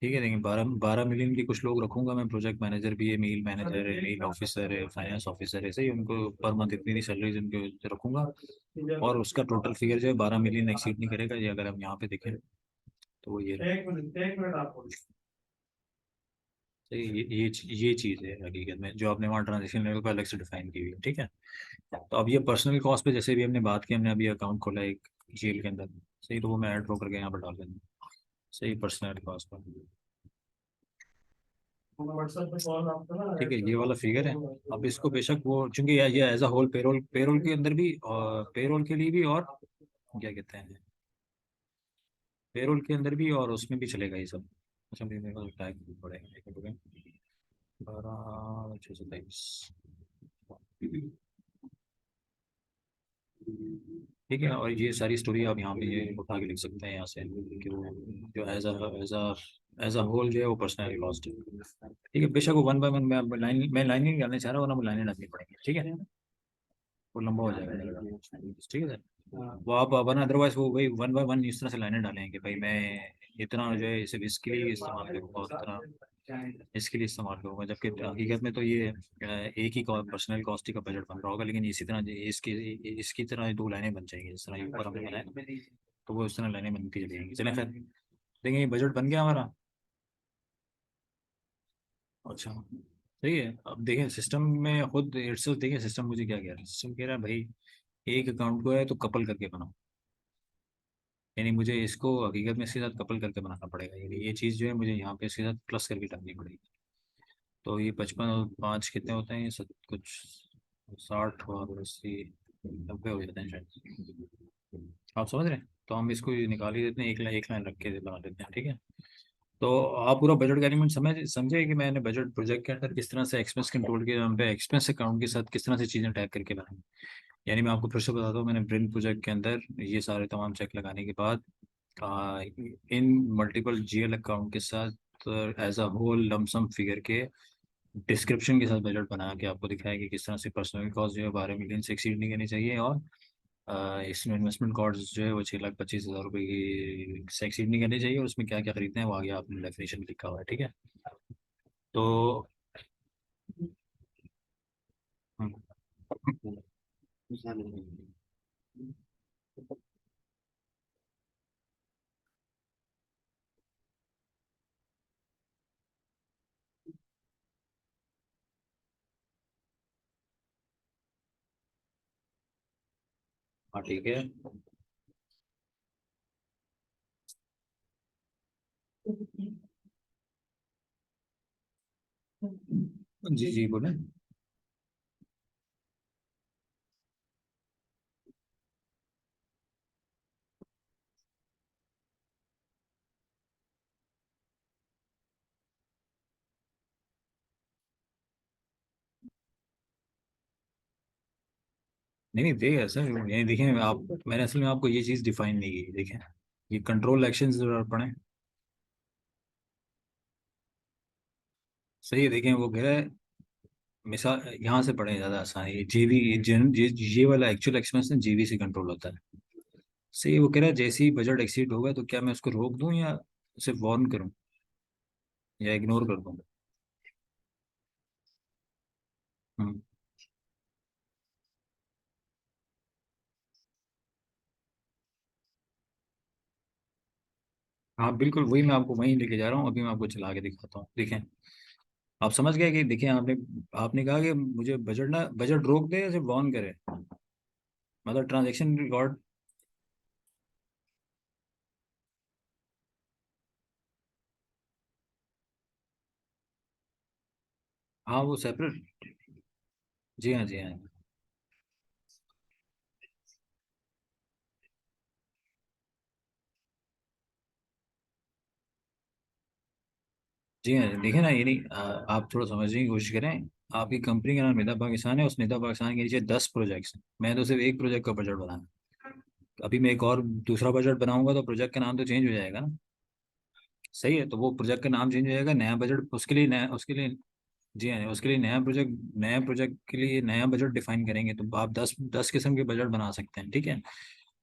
ठीक है, देखिए, 12 12 मिलियन की कुछ लोग रखूंगा मैं, प्रोजेक्ट मैनेजर भी है, मेल मैनेजर है, मेल ऑफिसर है, फाइनेंस ऑफिसर है, सही। उनको पर मंथ इतनी सैलरीज उनको रखूंगा, और उसका टोटल फिगर जो है 12 मिलियन एक्सीड नहीं करेगा। ये अगर हम यहाँ पे देखें तो वो ये सही, ये चीज़ है हकीकत में, जो आपने वहाँ ट्रांजेक्शन लेवल पर अलग से डिफाइन की हुई है, ठीक है। तो अब ये पर्सनल कॉस्ट पे जैसे भी हमने बात की, हमने अभी अकाउंट खोला एक जेल के अंदर, सही, तो वो मैं ऐड ड्रॉ करके यहाँ पर डाल देंगे, सही, पर्सनल कॉस्ट पर। ठीक है, ये वाला फिगर है। अब इसको बेशक वो, चूंकि ये as a whole payroll payroll के अंदर भी, और पेरोल के लिए भी, और क्या कहते हैं, पेरोल के अंदर भी और उसमें भी चलेगा ये सब। अच्छा, मेरे को टैग पड़ेगा, एक मिनट, 12 623, ठीक है। और ये सारी स्टोरी आप यहाँ पे ये उठा के लिख सकते हैं यहाँ से, कि वो जो एज अ होल जो है वो पर्सनल कॉस्ट है। ठीक है, बेशक वो वन बाय वन, मैं लाइन नहीं डालना चाह रहा हूँ, वरना वो लाइनें डालनी पड़ेंगी, ठीक है। वो लंबा हो जाएगा ज़्यादा। ठीक है सर। वो आप वरना अदरवाइज वो वही वन बाय वन इस तरह से लाइनें डालेंगे कि भाई मैं इतना जो है सिर्फ इसके लिए इस्तेमाल करूँगा और इतना इसके लिए इस्तेमाल करूँगा, जबकि हकीकत में तो ये एक ही पर्सनल कॉस्ट ही का बजट बन रहा होगा, लेकिन इसी तरह इसकी इसकी तरह दो लाइनें बन जाएंगी जिस तरह ऊपर हमने बनाया, तो वो इस तरह लाइनें बनती चली जाएंगी। चलें खैर, देखिए ये बजट बन गया हमारा। अच्छा सही है। अब देखें सिस्टम में खुद इट्सल्फ, देखिए सिस्टम मुझे क्या कह रहा है, सिस्टम कह रहा है भाई एक अकाउंट को है तो कपल करके बनाओ, यानी मुझे इसको हकीकत में इसके साथ कपल करके बनाना पड़ेगा, यानी ये चीज़ जो है मुझे यहाँ पे इसके साथ प्लस करके डालनी पड़ेगी। तो ये 55 और 5 कितने होते हैं, ये सब कुछ 60 और 80 90 हो जाते हैं शायद। आप समझ रहे हैं, तो हम इसको ये निकाल ही देते हैं, एक लाइन रख के बना देते हैं, ठीक है। तो आप पूरा बजट का एलिमेंट समझे कि मैंने बजट प्रोजेक्ट के अंदर किस तरह से एक्सपेंस कंट्रोल के नाम पे एक्सपेंस अकाउंट के साथ किस तरह से चीज़ें टैग करके बनाई। यानी मैं आपको फिर से बताता हूँ, मैंने ब्रिन प्रोजेक्ट के अंदर ये सारे तमाम चेक लगाने के बाद आ, इन मल्टीपल जीएल अकाउंट के साथ as a whole lump sum figure के डिस्क्रिप्शन के साथ बजट बना के आपको दिखाया कि किस तरह से पर्सनल कॉस्ट जो है 12 मिलियन से एक्सीड नहीं करनी चाहिए, और इसमें इन्वेस्टमेंट कॉस्ट जो है वो 6,25,000 रुपये की से एक्सीड नहीं करनी चाहिए, और उसमें क्या क्या खरीदना है वो आगे आपने डेफिनेशन लिखा हुआ है, ठीक है। तो हम्म, हाँ ठीक है। जी जी बोले। नहीं नहीं देखिए सर, ये देखिए आप, मैंने असल में आपको ये चीज़ डिफाइन नहीं की, देखिए ये कंट्रोल एक्शन जरूर पड़े। सही है, देखें वो कह रहा है मिसाल यहाँ से पढ़े ज़्यादा आसान है, जीवी ये वाला एक्चुअल एक्सपेंस ना जीवी से कंट्रोल होता है। सही है, वो कह रहा है जैसे ही बजट एक्सीड होगा तो क्या मैं उसको रोक दूं या उसे वार्न करूं या इग्नोर कर दूं। हम्म। हाँ बिल्कुल, वही मैं आपको वहीं लेके जा रहा हूँ, अभी मैं आपको चला के दिखाता हूँ, देखें आप समझ गए कि देखिए आपने आपने कहा कि मुझे बजट रोक दे या सिर्फ वार्न करे, मतलब ट्रांजेक्शन रिकॉर्ड। हाँ वो सेपरेट। जी हाँ जी हाँ। जी हाँ देखिए ना, ये नहीं आप थोड़ा समझने की कोशिश करें। आपकी कंपनी का नाम निदा पाकिस्तान है, उस निदा पाकिस्तान के नीचे 10 प्रोजेक्ट्स हैं, मैं तो सिर्फ एक प्रोजेक्ट का बजट बनाना। अभी मैं एक और दूसरा बजट बनाऊंगा तो प्रोजेक्ट का नाम तो चेंज हो जाएगा ना। सही है, तो वो प्रोजेक्ट का नाम चेंज हो जाएगा, नया बजट उसके लिए नया, उसके लिए जी हाँ उसके लिए नया प्रोजेक्ट के लिए नया बजट डिफाइन करेंगे, तो आप 10 किस्म के बजट बना सकते हैं, ठीक है।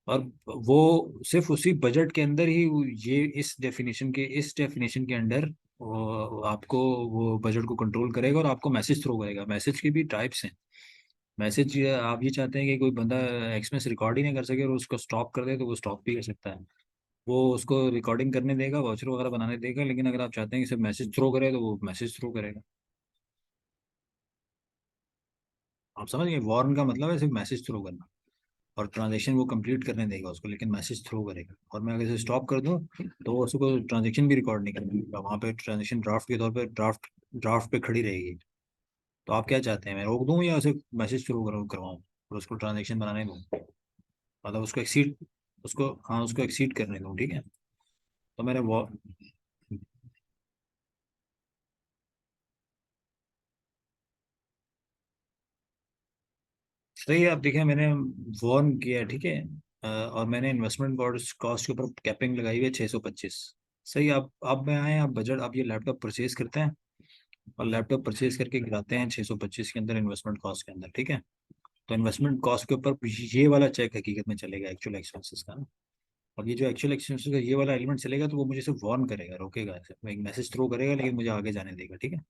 और वो सिर्फ उसी बजट के अंदर ही ये इस डेफिनेशन के अंडर वो आपको वो बजट को कंट्रोल करेगा और आपको मैसेज थ्रो करेगा। मैसेज की भी टाइप्स हैं। मैसेज आप ये चाहते हैं कि कोई बंदा एक्सपेंस रिकॉर्ड ही नहीं कर सके और उसको स्टॉप कर दे तो वो स्टॉप भी कर सकता है, वो उसको रिकॉर्डिंग करने देगा, वाउचर वगैरह बनाने देगा, लेकिन अगर आप चाहते हैं कि सिर्फ मैसेज थ्रो करे तो वो मैसेज थ्रो करेगा। आप समझ गए, वार्न का मतलब है सिर्फ मैसेज थ्रो करना, और ट्रांजेक्शन वो कंप्लीट करने देगा उसको, लेकिन मैसेज थ्रो करेगा। और मैं अगर इसे स्टॉप कर दूं तो वो उसको ट्रांजेक्शन भी रिकॉर्ड नहीं करने देगा, वहाँ पे ट्रांजेक्शन ड्राफ्ट के तौर पे ड्राफ्ट पे खड़ी रहेगी। तो आप क्या चाहते हैं, मैं रोक दूं या उसे मैसेज थ्रू करवाऊँ और उसको ट्रांजेक्शन बनाने दूं, मतलब उसको एक्सीड करने दूं, ठीक है। तो मैंने वो सही है, अब देखिए मैंने वॉर्न किया है, ठीक है। और मैंने इन्वेस्टमेंट कॉस्ट कॉस्ट के ऊपर कैपिंग लगाई हुई है 625। सही है, आप में आए, आप बजट आप ये लैपटॉप परचेज करते हैं और लैपटॉप परचेज करके गिराते हैं 625 के अंदर इन्वेस्टमेंट कॉस्ट के अंदर, ठीक है। तो इन्वेस्टमेंट कॉस्ट के ऊपर ये वाला चेक हकीकत में चलेगा एक्चुअल एक्सपेंसेस का ना। और ये जो एक्चुअल एक्सपेंसेस का ये वाला एलिमेंट चलेगा तो वो मुझे सिर्फ वार्न करेगा, रोकेगा ऐसे, वो एक मैसेज थ्रो करेगा लेकिन मुझे आगे जाने देगा, ठीक है।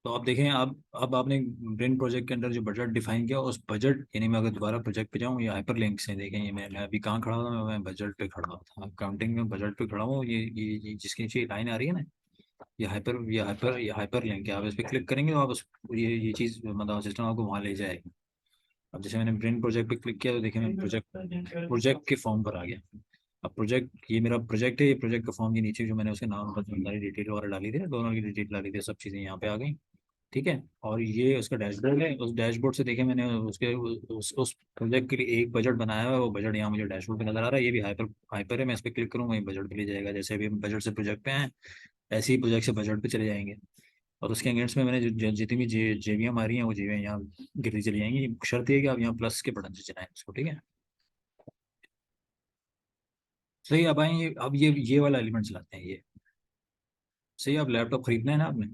तो आप देखें, अब आपने ब्रेन प्रोजेक्ट के अंदर जो बजट डिफाइन किया, उस बजट, यानी मैं अगर दोबारा प्रोजेक्ट पे जाऊँ, ये हाइपर लिंक से देखें, ये मैं अभी कहाँ खड़ा हुआ, मैं बजट पे खड़ा हुआ था, अकाउंटिंग में बजट पे खड़ा हूँ। ये जिसके नीचे लाइन आ रही है ना, ये हाइपर लिंक है। आप इस पर क्लिक करेंगे तो आप उस ये चीज़, मतलब सिस्टम आपको वहाँ ले जाएगा। अब जैसे मैंने ब्रेन प्रोजेक्ट पे क्लिक किया तो देखिए मैं प्रोजेक्ट के फॉर्म पर आ गया। अब प्रोजेक्ट, ये मेरा प्रोजेक्ट है, ये प्रोजेक्ट का फॉर्म के नीचे जो मैंने उसके नाम पर सारी डिटेल वगैरह डाली थी, दोनों की डिटेल डाली थी, सब चीज़ें यहाँ पे आ गई, ठीक है। और ये उसका डैशबोर्ड है, उस डैशबोर्ड से देखिए मैंने उसके उस प्रोजेक्ट के लिए एक बजट बनाया हुआ है, वो बजट यहाँ मुझे डैशबोर्ड पे नजर आ रहा है। ये भी हाइपर हाइपर है, मैं इस पर क्लिक करूँगा, ये बजट पे ले जाएगा। जैसे अभी हम बजट से प्रोजेक्ट पे हैं, ऐसे ही प्रोजेक्ट से बजट पे चले जाएंगे। और उसके अगेंस्ट में मैंने जितनी भी जेवियाँ मारी हैं, वो जेवियाँ यहाँ गिरती चली जाएंगी। शर्त ये है कि आप यहाँ प्लस के बटन से चलाएं उसको, ठीक है। सही, अब आएंगे, अब ये वाला एलिमेंट चलाते हैं ये। सही, अब लैपटॉप खरीदना है ना आपने,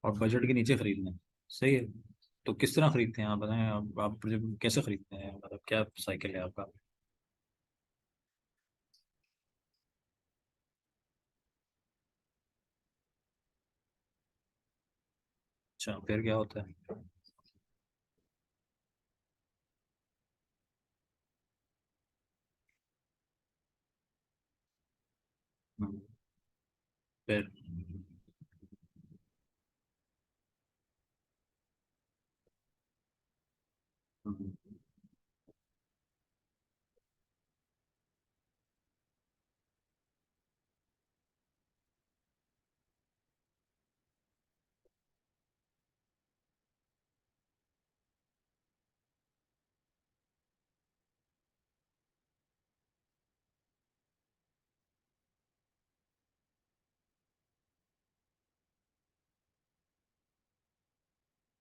और बजट के नीचे खरीदना है। सही है। तो किस तरह खरीदते हैं आप बताएं, आप कैसे खरीदते हैं, मतलब क्या साइकिल है आपका। अच्छा, फिर क्या होता है। हम्म, फिर। हम्म,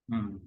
हम्म,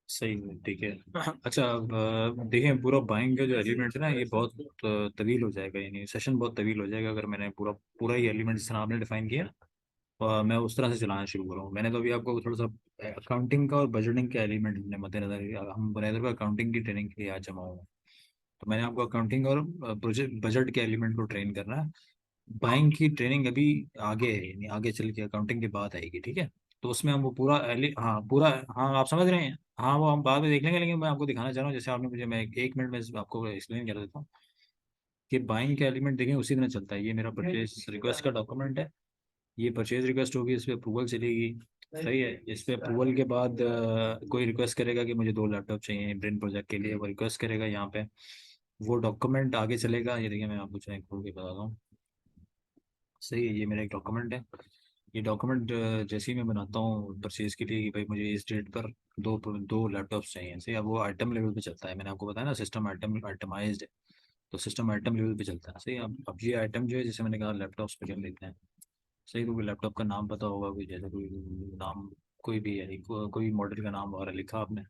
सही है, ठीक है। अच्छा, अब देखिए, पूरा बाइंग का जो एलिमेंट है ना, ये बहुत तवील हो जाएगा, यानी सेशन बहुत तवील हो जाएगा अगर मैंने पूरा पूरा ही एलिमेंट जिस तरह आपने डिफाइन किया, मैं उस तरह से चलाना शुरू करूँ। मैंने तो अभी आपको थोड़ा सा अकाउंटिंग का और बजटिंग का एलिमेंट हमने मद्देनजर, हम बुनियादी पर अकाउंटिंग की ट्रेनिंग के लिए आज जमा हुए हैं। तो मैंने आपको अकाउंटिंग और प्रोजेक्ट बजट के एलिमेंट को ट्रेन करना है। बाइंग की ट्रेनिंग अभी आगे है, यानी आगे चल के अकाउंटिंग के बाद आएगी, ठीक है। तो उसमें हम वो पूरा हाँ पूरा, हाँ आप समझ रहे हैं, हाँ वो हम बाद में देख लेंगे, लेकिन मैं आपको दिखाना चाह रहा हूँ, जैसे आपने मुझे, मैं एक मिनट में आपको एक्सप्लेन कर देता हूँ कि बाइंग का एलिमेंट देखें उसी तरह चलता है। ये मेरा परचेज रिक्वेस्ट का डॉक्यूमेंट है, ये परचेज रिक्वेस्ट होगी, इस पर अप्रूवल चलेगी। सही है। इस पे अप्रूवल के बाद कोई रिक्वेस्ट करेगा कि मुझे 2 लैपटॉप चाहिए ब्रेन प्रोजेक्ट के लिए, वो रिक्वेस्ट करेगा यहाँ पे, वो डॉक्यूमेंट आगे चलेगा। ये देखिए, मैं आपको चेक खोल के बताता हूँ। सही है, ये मेरा एक डॉक्यूमेंट है। ये डॉक्यूमेंट जैसे ही मैं बनाता हूँ परचेज के लिए कि भाई मुझे इस डेट पर दो लैपटॉप्स चाहिए, सही। अब वो आइटम लेवल पे चलता है, मैंने आपको बताया ना, सिस्टम आइटमाइज्ड है, तो सिस्टम आइटम लेवल पे चलता है। सही। अब ये आइटम जो है, जैसे मैंने कहा लैपटॉप्स पे कर लेते हैं। सही, तो कोई लैपटॉप का नाम पता होगा, कोई जैसे कोई नाम, कोई भी, यानी कोई मॉडल का नाम वगैरह लिखा आपने।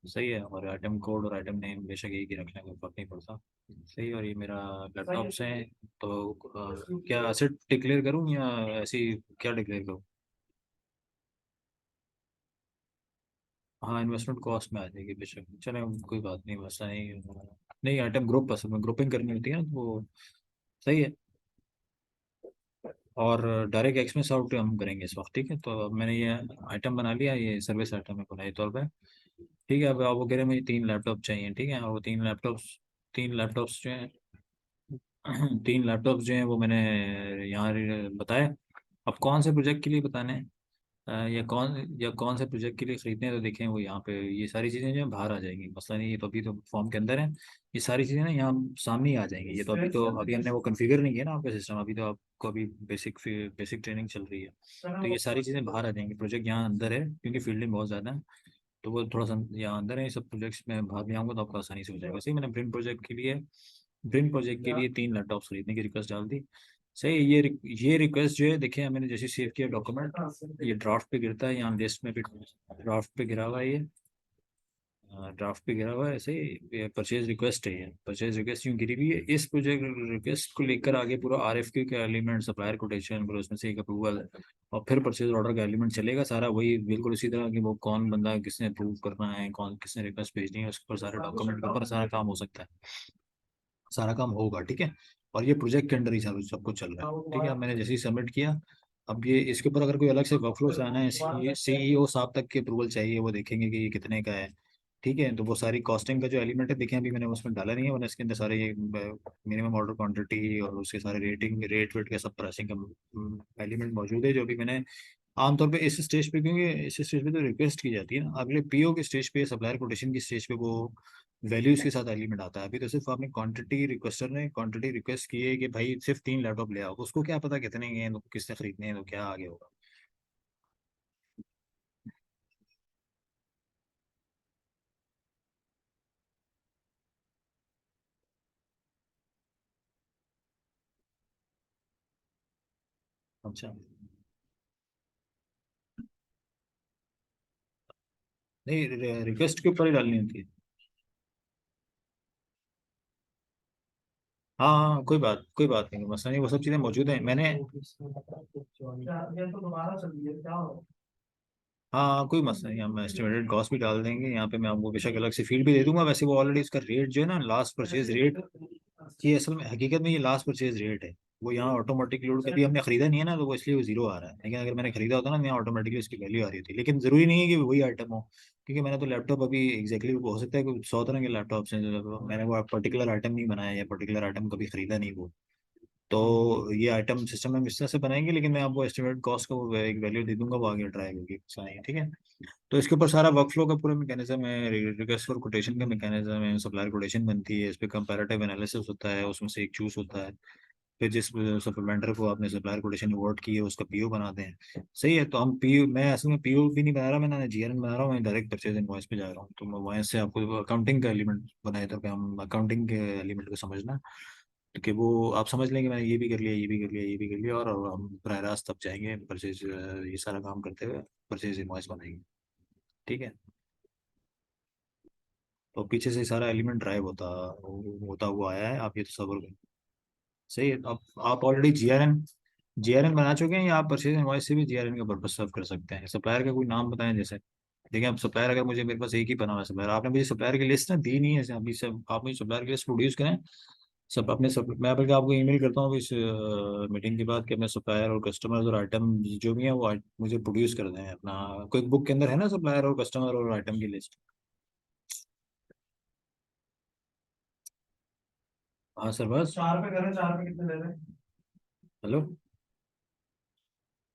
सही है। और आइटम कोड और आइटम नेम बेशक एक ही रख लें, कोई फर्क नहीं पड़ता। सही। और ये मेरा लैपटॉप्स हैं। तो क्या एसेट डिक्लेयर करूँ या ऐसी, क्या डिक्लेयर करूँ। हाँ, इन्वेस्टमेंट कॉस्ट में आ जाएगी बेशक, चले कोई बात नहीं, वैसा नहीं। नहीं, आइटम ग्रुप असल में ग्रुपिंग करनी होती है ना, तो वो सही है। और डायरेक्ट एक्सपेंस आउट हम करेंगे इस वक्त, ठीक है। तो अब मैंने ये आइटम बना लिया, ये सर्विस आइटम है बुनियादी तौर पे, ठीक है। अब वो कह रहे हैं मुझे 3 लैपटॉप चाहिए, ठीक है। और वो 3 लैपटॉप्स जो हैं 3 लैपटॉप्स जो हैं वो मैंने यहाँ बताया। अब कौन से प्रोजेक्ट के लिए बताने हैं, या कौन से प्रोजेक्ट के लिए खरीदने हैं, तो देखें वो यहाँ पे ये सारी चीज़ें जो है बाहर आ जाएंगी, मसला नहीं, ये तो अभी तो फॉर्म के अंदर है। ये सारी चीज़ें ना यहाँ सामने ही आ जाएंगी, ये तो अभी हमने वो कॉन्फ़िगर नहीं किया ना आपका सिस्टम, अभी तो आपको अभी बेसिक बेसिक ट्रेनिंग चल रही है। तो ये सारी चीज़ें बाहर आ जाएंगी, प्रोजेक्ट यहाँ अंदर है क्योंकि फील्डिंग बहुत ज़्यादा है, तो वो थोड़ा सा यहाँ अंदर है। ये सब प्रोजेक्ट्स में बाहर में आऊँगा तो आपको आसानी से हो जाएगा। वैसे ही मैंने प्रिंट प्रोजेक्ट के लिए 3 लैपटॉप खरीदने की रिक्वेस्ट डाल दी। सही, ये रिक्वेस्ट जो है देखिए, मैंने जैसे सेव किया डॉक्यूमेंट, ये ड्राफ्ट पे गिरता है, यहाँ लिस्ट में भी ड्राफ्ट पे गिरा हुआ है ये, ड्राफ्ट पे गिरा हुआ है ऐसे ही। परचेज रिक्वेस्ट है, ये परचेज रिक्वेस्ट यूँ गिरी हुई है। इस प्रोजेक्ट रिक्वेस्ट को लेकर आगे पूरा आरएफक्यू का एलिमेंट, सप्लायर कोटेशन, फिर उसमें से एक अप्रूवल, और फिर परचेज ऑर्डर का एलिमेंट चलेगा सारा, वही बिल्कुल उसी तरह कि वो कौन बंदा किसने अप्रूव करना है, कौन किसने रिक्वेस्ट भेजनी है, उसके ऊपर सारे डॉक्यूमेंट के ऊपर सारा काम हो सकता है, सारा काम होगा, ठीक है। और ये प्रोजेक्ट के अंडर ही सब कुछ चल रहा है, ठीक है। अब मैंने जैसे ही सबमिट किया, अब ये इसके ऊपर अगर कोई अलग से वर्कफ्लो से आना है, सीईओ साहब तक की अप्रूवल चाहिए, वो देखेंगे कि ये कितने का है, ठीक है। तो वो सारी कॉस्टिंग का जो एलिमेंट है, देखें अभी मैंने उसमें डाला नहीं है, वरना इसके अंदर सारे ये मिनिमम ऑर्डर क्वांटिटी और उसके सारे रेट वेट का सब प्राइसिंग का एलिमेंट मौजूद है, जो भी मैंने आमतौर पे इस स्टेज पे, क्योंकि इस स्टेज पे तो रिक्वेस्ट की जाती है ना, अगले पीओ के स्टेज पे, सप्लायर कोटेशन की स्टेज पे वो वैल्यूज के साथ एलिमेंट आता है। अभी तो सिर्फ आपने क्वांटिटी, रिक्वेस्टर ने क्वांटिटी रिक्वेस्ट की है कि भाई सिर्फ 3 लैपटॉप ले आओ, उसको क्या पता कितने के हैं, तो किसने खरीदने हैं, तो क्या आगे होगा। अच्छा, नहीं, रिक्वेस्ट के ऊपर ही डालनी होती है। हाँ हाँ हाँ, कोई बात नहीं, मसला नहीं, वो सब चीज़ें मौजूद हैं मैंने। हाँ हाँ, कोई मसला नहीं, हम एस्टिमेटेड कॉस्ट भी डाल देंगे यहाँ पे, मैं आपको बेशक अलग से फील्ड भी दे दूंगा। वैसे वो ऑलरेडी इसका रेट जो है ना, लास्ट परचेज रेट, ये असल में हकीकत में ये लास्ट परचेज रेट है। वो यहाँ ऑटोमेटिक लोड, कभी हमने खरीदा नहीं है ना, तो वो इसलिए वो जीरो आ रहा है, लेकिन अगर मैंने खरीदा होता ना, यहाँ ऑटोमेटिकली उसकी वैल्यू आ रही थी। लेकिन जरूरी नहीं है कि वही आइटम हो, क्योंकि मैंने तो लैपटॉप अभी एग्जैक्टली हो सकता है कि 100 तरह के लैपटॉप्स हैं, मैंने वो पर्टिकुलर आइटम नहीं बनाया, या पर्टिकुलर आइटम कभी खरीदा नहीं वो। तो ये आइटम सिस्टम में इस तरह से बनाएंगे, लेकिन मैं आपको एस्टिमेट कॉस्ट का वो एक वैल्यू दे दूंगा, वो आगे ट्राई होगी, ठीक है। तो इसके ऊपर सारा वर्कफ्लो का पूरा मैकेनिज्म है, रिक्वेस्ट फॉर कोटेशन का मैकेनिज्म है, सप्लायर कोटेशन बनती है, इस पे कंपैरेटिव एनालिसिस होता है, उसमें से एक चूज होता है, फिर जिस सप्लीमेंटर को आपने सप्लायर कोटेशन अवार्ड की है उसका पीओ बनाते हैं। सही है, तो हम पीओ, मैं असल में पीओ भी नहीं बना रहा, मैं जीआरएन बना रहा हूँ, मैं डायरेक्ट परचेज इनवॉइस पे जा रहा हूँ, तो मैं वहाँ से आपको अकाउंटिंग का एलिमेंट बनाए, तो हम अकाउंटिंग के एलिमेंट को समझना, तो कि वो आप समझ लेंगे मैंने ये भी कर लिया, ये भी कर लिया, ये भी कर लिया, और हम बरह रास्त तब जाएंगे परचेज, ये सारा काम करते हुए परचेज इनवॉइस बनाएंगे, ठीक है। तो पीछे से सारा एलिमेंट ड्राइव होता हुआ आया है, आप ये तस्वर करें। सही है, तो आप ऑलरेडी जीआरएन बना चुके हैं, या आप परचेज इनवॉइस से भी जीआरएन का पर्पस सर्व कर सकते हैं। सप्लायर का कोई नाम बताएं जैसे, देखिए अब सप्लायर, अगर मुझे, मेरे पास एक ही बना हुआ सप्लायर, आपने मुझे सप्लायर की लिस्ट ना दी नहीं है अभी, सब आप मुझे सप्लायर की लिस्ट प्रोड्यूस करें, सब मैं बल्कि आपको ईमेल करता हूँ इस मीटिंग के बाद, कि अपने सप्लायर और कस्टमर और आइटम जो भी है वो मुझे प्रोड्यूस कर दें अपना, कोई बुक के अंदर है ना सप्लायर और कस्टमर और आइटम की लिस्ट। हाँ सर, बस। 4 पे कितने ले रहे हैं? हेलो,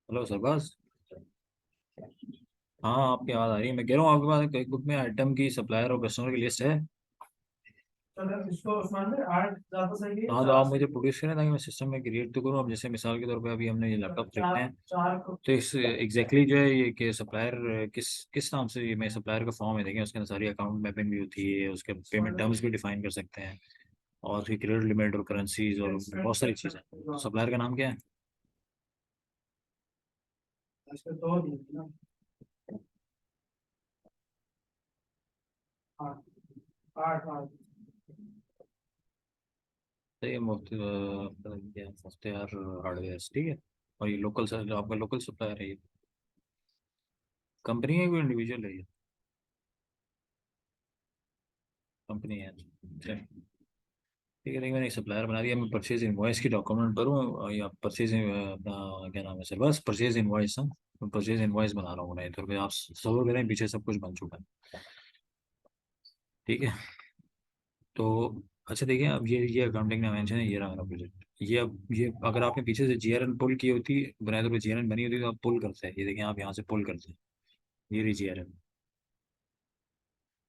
हेलो सर, बस। हाँ, आपकी आवाज़ आ रही है, मैं कह रहा हूँ आपके पास एक बुक में आइटम की, सप्लायर और कस्टमर की लिस्ट है। चलो इसको उस्मान भाई 8 ज्यादा सही है, हाँ, तो आप मुझे प्रोड्यूस करें ताकि मैं सिस्टम में क्रिएट तो करूँ। अब जैसे मिसाल के तौर पे अभी हमने ये लैपटॉप खरीदते हैं, तो इस एग्जैक्टली जो है ये कि सप्लायर किस किस नाम से, ये मैं सप्लायर का फॉर्म है, देखें उसके अंदर सारी अकाउंट मैपिंग भी होती है, उसके पेमेंट टर्म्स भी डिफाइन कर सकते हैं, और उसकी क्रेडिट लिमिट और करेंसीज और बहुत सारी चीज़ें। सप्लायर का नाम क्या है? इसके दो दिए थे ना। आठ, आठ, आठ। तो ये मुफ्त यार हार्डवेयर, ठीक है। और ये लोकल सर, जो आपका लोकल सप्लायर है, ये कंपनी है कोई इंडिविजुअल है ये? कंपनी है, अच्छा। ठीक है, लेकिन मैंने सप्लायर बना दिया, मैं परचेज इनवॉइस की डॉक्यूमेंट भरूँ, या परचेज अपना क्या नाम है सर, बस परचेज इनवॉइस, हाँ, मैं परचेज इनवॉइस बना रहा हूँ, नहीं तो फिर आप सबर करें, पीछे सब कुछ बन चुका है, ठीक है। तो अच्छा देखिए, अब ये अकाउंटिंग डायमेंशन है, ये रहा मेरा प्रोजेक्ट। ये अगर आपने पीछे से जीआरएन पुल की होती, बुनियादी तौर पर जीआरएन बनी होती तो आप पुल करते हैं, ये देखिए आप यहाँ से पुल करते हैं, ये रही जीआरएन।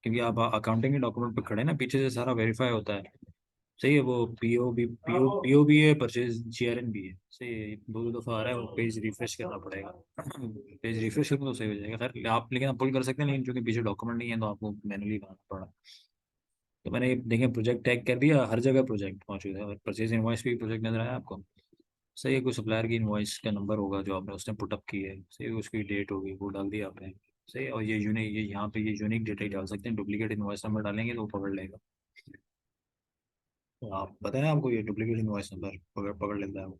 क्योंकि आप अकाउंटिंग के डॉक्यूमेंट पे खड़े हैं ना, पीछे से सारा वेरीफाई होता है। सही है, वो पीओ भी है, परचेज जीआरएन भी है। सही है, दो दो दफा आ रहा है, वो पेज रिफ्रेश करना पड़ेगा। पेज रिफ्रेश करो तो सही हो जाएगा। खैर आप, लेकिन आप पुल कर सकते हैं, लेकिन क्योंकि पीछे डॉक्यूमेंट नहीं है तो आपको मैनुअली बनाना पड़ा। तो मैंने देखिए प्रोजेक्ट टैग कर दिया, हर जगह प्रोजेक्ट मौजूद है, और परचेज इनवॉइस भी प्रोजेक्ट नजर आया आपको। सही है, कोई सप्लायर की इनवॉइस का नंबर होगा जो आपने उसने पुटअप की है, सही है, उसकी डेट होगी वो डाल दी आपने। सही है, और ये यूनिक, ये यहाँ पे ये यूनिक डेटा ही डाल सकते हैं, डुप्लीकेट इनवॉइस नंबर डालेंगे तो वो पकड़ लेगा। तो आप पता है आपको, ये डुप्लीकेट इनवॉइस नंबर पकड़ पकड़ लेता है वो।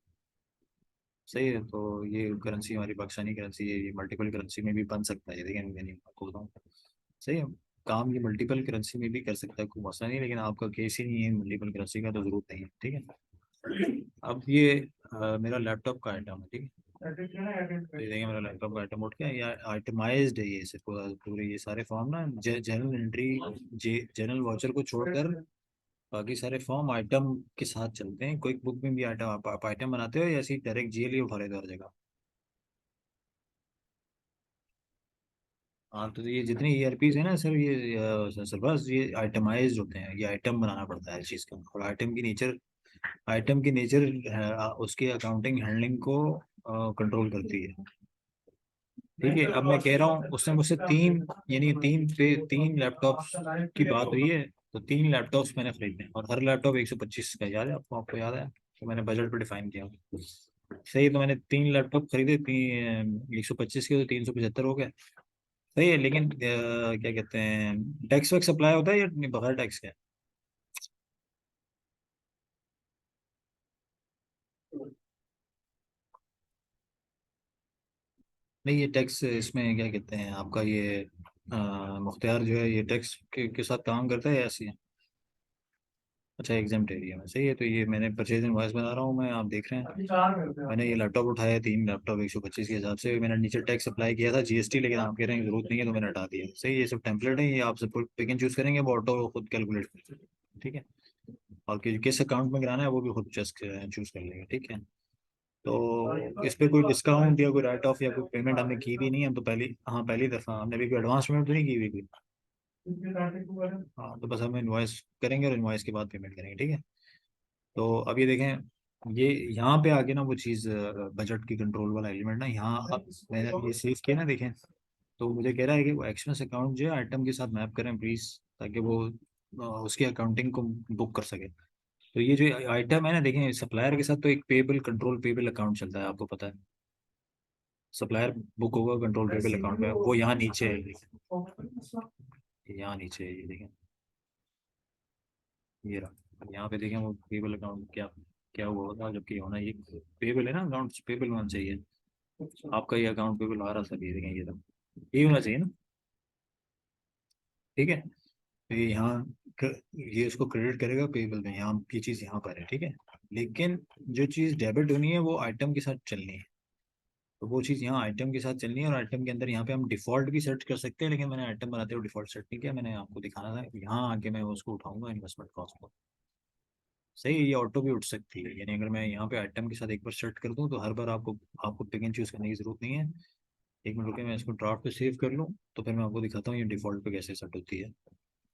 सही है, तो ये करेंसी हमारी पाकिस्तानी करेंसी है, ये मल्टीपल करेंसी में भी बन सकता है, देखिए मैंने आपको बताऊँ। सही है, काम ये मल्टीपल करेंसी में भी कर सकता है, कोई मसला नहीं, लेकिन आपका केस ही नहीं है मल्टीपल करेंसी का, तो जरूरत नहीं है, ठीक है। अब ये मेरा लैपटॉप का आइटम है, ठीक है। तो ये देखिए मेरा लैपटॉप का आइटम उठ गया, ये आइटमाइज्ड है, ये सिर्फ पूरे ये सारे फॉर्म ना, जनरल एंट्री, जनरल वाउचर को छोड़कर बाकी सारे फॉर्म आइटम के साथ चलते हैं। क्विक बुक में भी आइटम, आप आइटम बनाते हो या ऐसी डायरेक्ट जीएल ही उठा लेते हो हर जगह? हाँ, तो ये जितने ईआरपीज है ना सर, ये सर बस ये आइटमाइज्ड होते हैं, ये आइटम बनाना पड़ता है इस चीज़ का, और आइटम की नेचर उसकी अकाउंटिंग हैंडलिंग को कंट्रोल करती है। ठीक है, अब मैं कह रहा हूँ उसने मुझसे तीन, यानी तीन लैपटॉप्स की बात हुई है। तो तीन लैपटॉप्स मैंने खरीदे, और हर लैपटॉप 125 का, याद है आपको? आपको याद है तो मैंने बजट पे डिफाइन किया। सही है, तो मैंने तीन लैपटॉप खरीदे, 125 के, तो 375 हो गए। सही है, लेकिन क्या कहते हैं, टैक्स वैक्स अप्लाई होता है या नहीं, बगैर टैक्स के? नहीं, ये टैक्स इसमें क्या कहते हैं आपका, ये मुख्तियार जो है, ये टैक्स के साथ काम करता है या ऐसे? अच्छा, एग्जाम एरिया में। सही है, तो ये मैंने परचेज इनवॉइस बना रहा हूँ मैं, आप देख रहे हैं मैंने ये लैपटॉप उठाया है, तीन लैपटॉप 125 के हिसाब से, मैंने नीचे टैक्स अप्लाई किया था जीएसटी, लेकिन आप कह रहे हैं जरूरत नहीं है तो मैंने हटा दिया। सही है, ये सब टेम्पलेट है, ये आप सब पिक एंड चूज करेंगे, वो ऑटो खुद कैलकुलेट कर देगा, ठीक है। और किस अकाउंट में गिराना है वो भी खुद चूज कर लेगा, ठीक है। तो इस पे कोई डिस्काउंट या कोई राइट ऑफ या कोई पेमेंट हमने की भी नहीं है, हम तो पहली, हाँ पहली दफा हमने भी कोई एडवांस पेमेंट तो नहीं की हुई कोई। हाँ, तो बस हम इनवॉइस करेंगे और इनवॉइस के बाद पेमेंट करेंगे, ठीक है। तो अब ये देखें, ये यहाँ पे आके ना वो चीज़, बजट की कंट्रोल वाला एलिमेंट ना, यहाँ अब मैंने ये सेव किया ना, देखें। तो मुझे कह रहा है कि वो एक्सपेंस अकाउंट जो है आइटम के साथ मैप करें प्लीज, ताकि वो उसकी अकाउंटिंग को बुक कर सके। तो ये जो आइटम है ना, देखें सप्लायर के साथ तो एक पेबल कंट्रोल पेबल अकाउंट चलता है, आपको पता है। सप्लायर बुक होगा कंट्रोल पेबल अकाउंट में, वो यहाँ नीचे है, यहाँ नीचे है, ये देखें, ये रहा यहाँ पे देखें, वो पेबल अकाउंट क्या क्या हुआ होता, जबकि होना ये पेबल है ना, अकाउंट पेबल होना चाहिए। आपका ये अकाउंट पेबल आ रहा था, ये देखें, ये था, ये होना चाहिए ना, ठीक है। तो ये यहाँ ये इसको क्रेडिट करेगा पेबल में, यहाँ की चीज़ यहाँ पर है, ठीक है। लेकिन जो चीज़ डेबिट होनी है वो आइटम के साथ चलनी है, तो वो चीज़ यहाँ आइटम के साथ चलनी है, और आइटम के अंदर यहाँ पे हम डिफॉल्ट भी सेट कर सकते हैं, लेकिन मैंने आइटम बनाते हुए डिफॉल्ट सेट नहीं किया, मैंने आपको दिखाना था यहाँ आके मैं उसको उठाऊंगा इन्वेस्टमेंट कॉस्ट को। सही है, ये ऑटो भी उठ सकती है, यानी अगर मैं यहाँ पे आइटम के साथ एक बार सेट कर दूँ तो हर बार आपको आपको पिक एंड चूज करने की जरूरत नहीं है। एक मिनट रुके, मैं इसको ड्राफ्ट पे सेव कर लूँ, तो फिर मैं आपको दिखाता हूँ ये डिफॉल्ट पे कैसे सेट होती है।